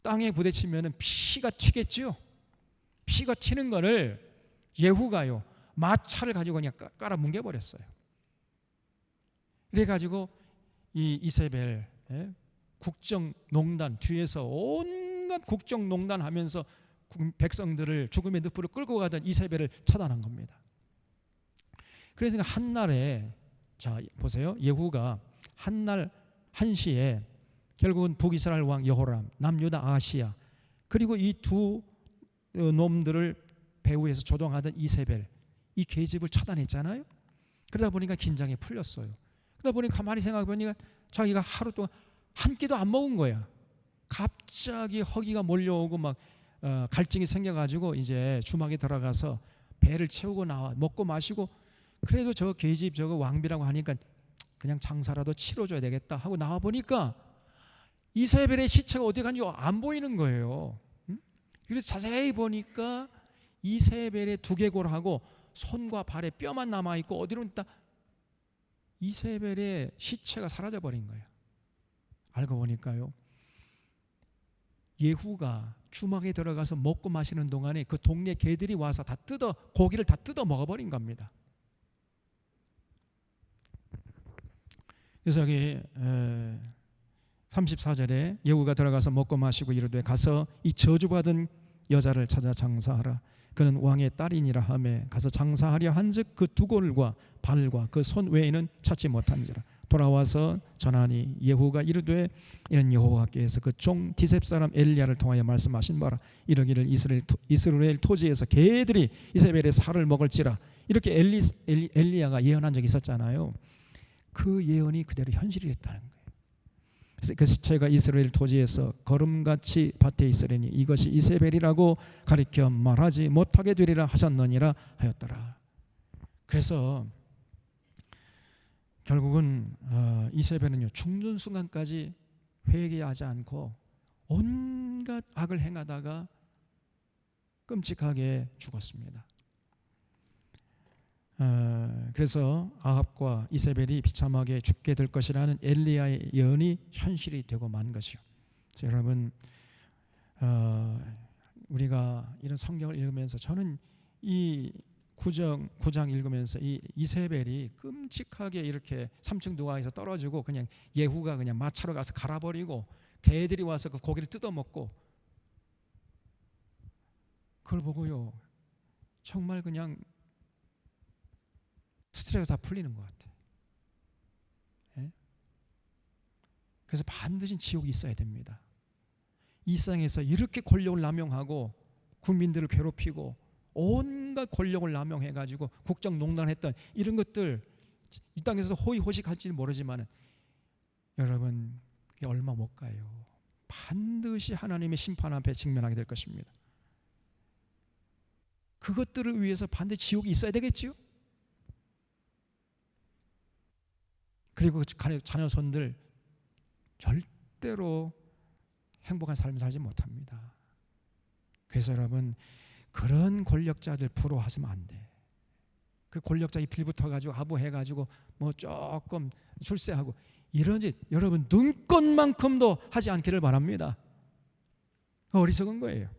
땅에 부딪히면 피가 튀겠죠. 피가 튀는 거를 예후가요 마차를 가지고 그냥 깔아 뭉개버렸어요. 그래가지고 이 이세벨 국정농단 뒤에서 온갖 국정농단 하면서 백성들을 죽음의 늪으로 끌고 가던 이세벨을 처단한 겁니다. 그래서 한날에 자 보세요. 예후가 한날 한시에 결국은 북이스라엘 왕 여호람, 남유다 아하시야 그리고 이 두 놈들을 배후에서 조종하던 이세벨 이 계집을 처단했잖아요. 그러다 보니까 긴장이 풀렸어요. 그러다 보니까 가만히 생각해 보니까 자기가 하루 동안 한 끼도 안 먹은 거야. 갑자기 허기가 몰려오고 막 갈증이 생겨가지고 이제 주막에 들어가서 배를 채우고 나와 먹고 마시고 그래도 저 계집 저거 왕비라고 하니까 그냥 장사라도 치러줘야 되겠다 하고 나와 보니까 이세벨의 시체가 어디 간지 안 보이는 거예요. 그래서 자세히 보니까 이세벨의 두개골하고 손과 발에 뼈만 남아있고 어디로 있다 이세벨의 시체가 사라져버린 거예요. 알고 보니까요 예후가 주막에 들어가서 먹고 마시는 동안에 그 동네 개들이 와서 다 고기를 다 뜯어 먹어버린 겁니다. 그래서 여기 34절에 예후가 들어가서 먹고 마시고 이르되 가서 이 저주받은 여자를 찾아 장사하라. 그는 왕의 딸이니라 하매 가서 장사하려 한즉 그 두골과 발과 그 손 외에는 찾지 못한지라. 돌아와서 전하니 예후가 이르되 이는 여호와께서 그 종 디셉 사람 엘리야를 통하여 말씀하신 바라. 이르기를 이스라엘 토지에서 개들이 이세벨의 살을 먹을지라. 이렇게 엘리야가 예언한 적이 있었잖아요. 그 예언이 그대로 현실이 됐다는 거예요. 그래서 그 시체가 이스라엘 토지에서 거름같이 밭에 있으리니 이것이 이세벨이라고 가리켜 말하지 못하게 되리라 하셨느니라 하였더라. 그래서 결국은 이세벨은요 죽는 순간까지 회개하지 않고 온갖 악을 행하다가 끔찍하게 죽었습니다. 그래서 아합과 이세벨이 비참하게 죽게 될 것이라는 엘리야의 예언이 현실이 되고 만 것이요. 여러분 우리가 이런 성경을 읽으면서 저는 이 9장 읽으면서 이 이세벨이 끔찍하게 이렇게 3층 누가에서 떨어지고 그냥 예후가 그냥 마차로 가서 갈아버리고 개들이 와서 그 고기를 뜯어먹고 그걸 보고요 정말 그냥 스트레스가 다 풀리는 것 같아요. 그래서 반드시 지옥이 있어야 됩니다. 이 세상에서 이렇게 권력을 남용하고 국민들을 괴롭히고 온갖 권력을 남용해가지고 국정농단했던 이런 것들 이 땅에서 호의호식할지 모르지만 여러분 그게 얼마 못 가요. 반드시 하나님의 심판 앞에 직면하게 될 것입니다. 그것들을 위해서 반드시 지옥이 있어야 되겠지요. 그리고 자녀손들 절대로 행복한 삶을 살지 못합니다. 그래서 여러분 그런 권력자들 부러워하시면 안 돼. 그 권력자이 빌붙어가지고 아부해가지고 뭐 조금 출세하고 이런 짓 여러분 눈꽃만큼도 하지 않기를 바랍니다. 어리석은 거예요.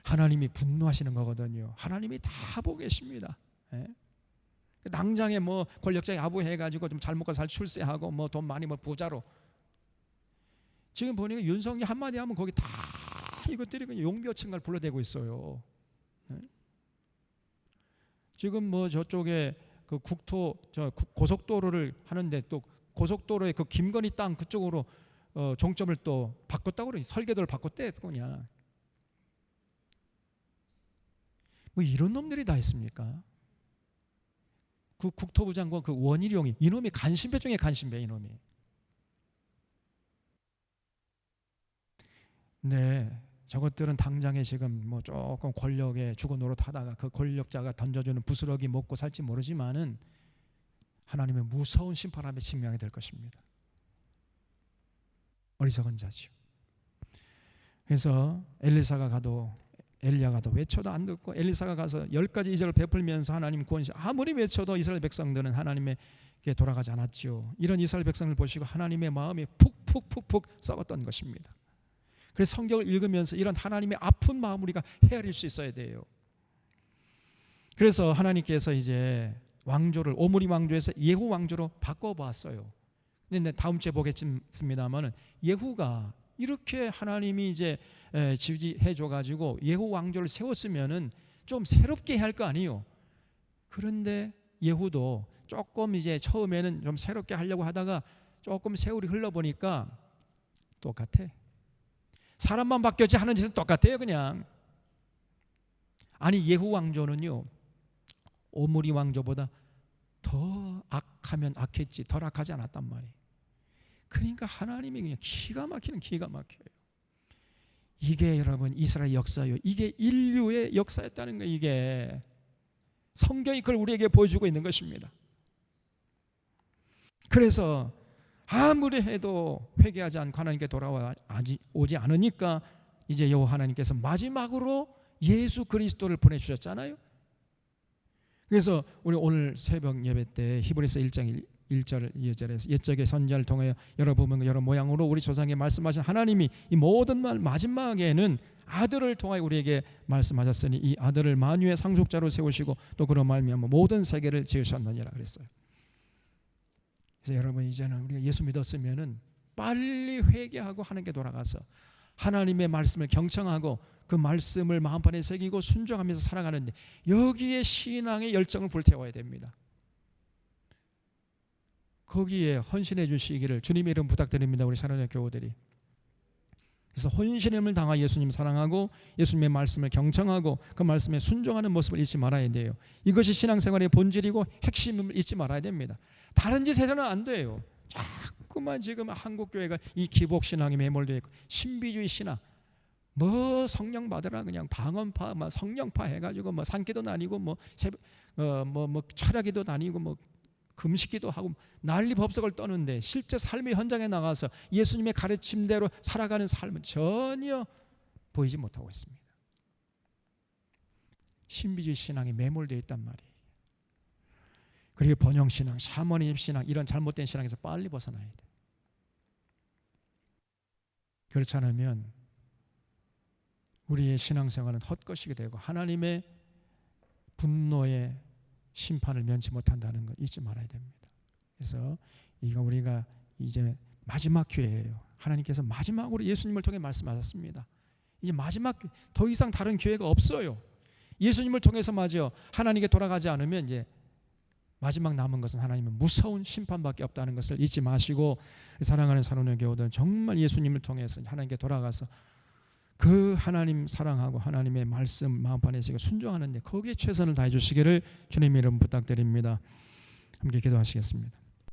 하나님이 분노하시는 거거든요. 하나님이 다 보고 계십니다. 당장에 뭐 권력자에 아부해가지고 좀 잘 먹고 잘 출세하고 뭐 돈 많이 뭐 부자로. 지금 보니까 윤석열 한마디 하면 거기 다 이것들이 그냥 용비어천가를 불러대고 있어요. 지금 뭐 저쪽에 그 고속도로를 하는데 또 고속도로의 그 김건희 땅 그쪽으로 종점을 또 바꿨다고 그래. 설계도를 바꿨대 그냥. 뭐 이런 놈들이 다 있습니까? 그 국토부 장관 그 원희룡이 이놈이 간신배 중에 간신배 이놈이. 네, 저것들은 당장에 지금 뭐 조금 권력에 주고 노릇하다가 그 권력자가 던져주는 부스러기 먹고 살지 모르지만은 하나님의 무서운 심판 앞에 직면하게 될 것입니다. 어리석은 자지요. 그래서 엘리야가 가도 외쳐도 안 듣고 엘리사가 가서 10가지 이적을 베풀면서 하나님 구원시 아무리 외쳐도 이스라엘 백성들은 하나님에게 돌아가지 않았죠. 이런 이스라엘 백성을 보시고 하나님의 마음이 푹 썩었던 것입니다. 그래서 성경을 읽으면서 이런 하나님의 아픈 마음을 우리가 헤아릴 수 있어야 돼요. 그래서 하나님께서 이제 왕조를 오므리 왕조에서 예후 왕조로 바꿔봤어요. 근데 다음 주에 보겠습니다만은 예후가 이렇게 하나님이 이제 지지해 줘가지고 예후 왕조를 세웠으면은 좀 새롭게 할 거 아니에요. 그런데 예후도 조금 이제 처음에는 좀 새롭게 하려고 하다가 조금 세월이 흘러보니까 똑같아. 사람만 바뀌었지 하는 짓은 똑같아요 그냥. 아니 예후 왕조는요 오므리 왕조보다 더 악하면 악했지 덜 악하지 않았단 말이에요. 그러니까 하나님이 그냥 기가 막혀요. 이게 여러분 이스라엘 역사요. 이게 인류의 역사였다는 거예요. 이게 성경이 그걸 우리에게 보여주고 있는 것입니다. 그래서 아무리 해도 회개하지 않고 하나님께 돌아오지 않으니까 이제 여호와 하나님께서 마지막으로 예수 그리스도를 보내주셨잖아요. 그래서 우리 오늘 새벽 예배 때 히브리서 1장 1절 2절에서 옛적의 선지자를 통하여 여러 부분 여러 모양으로 우리 조상에게 말씀하신 하나님이 이 모든 말 마지막에는 아들을 통하여 우리에게 말씀하셨으니 이 아들을 만유의 상속자로 세우시고 또 그로 말미암아 모든 세계를 지으셨느니라 그랬어요. 그래서 여러분 이제는 우리가 예수 믿었으면은 빨리 회개하고 하나님께 돌아가서 하나님의 말씀을 경청하고 그 말씀을 마음판에 새기고 순종하면서 살아가는데 여기에 신앙의 열정을 불태워야 됩니다. 거기에 헌신해 주시기를 주님의 이름 부탁드립니다. 우리 사랑하는 교우들이. 그래서 혼신임을 당하 예수님 사랑하고 예수님의 말씀을 경청하고 그 말씀에 순종하는 모습을 잊지 말아야 돼요. 이것이 신앙생활의 본질이고 핵심을 잊지 말아야 됩니다. 다른 짓 해서는 안 돼요. 자꾸만 지금 한국교회가 이 기복신앙에 매몰되어 있고 신비주의 신앙 뭐 성령 받으라 그냥 방언파 뭐 성령파 해가지고 뭐 산기도 다니고 뭐 철야기도 다니고 뭐 금식기도 하고 난리 법석을 떠는데 실제 삶의 현장에 나가서 예수님의 가르침대로 살아가는 삶은 전혀 보이지 못하고 있습니다. 신비주의 신앙에 매몰되어 있단 말이에요. 그리고 번영신앙, 샤머니즘 신앙 이런 잘못된 신앙에서 빨리 벗어나야 돼. 그렇지 않으면 우리의 신앙생활은 헛것이게 되고 하나님의 분노의 심판을 면치 못한다는 거 잊지 말아야 됩니다. 그래서 이거 우리가 이제 마지막 기회예요. 하나님께서 마지막으로 예수님을 통해 말씀하셨습니다. 이제 마지막 더 이상 다른 기회가 없어요. 예수님을 통해서 맞아 하나님께 돌아가지 않으면 이제 마지막 남은 것은 하나님의 무서운 심판밖에 없다는 것을 잊지 마시고 사랑하는 사랑하는 교우들 정말 예수님을 통해서 하나님께 돌아가서 그 하나님 사랑하고 하나님의 말씀 마음판에 순종하는데 거기에 최선을 다해 주시기를 주님의 이름 부탁드립니다. 함께 기도하시겠습니다.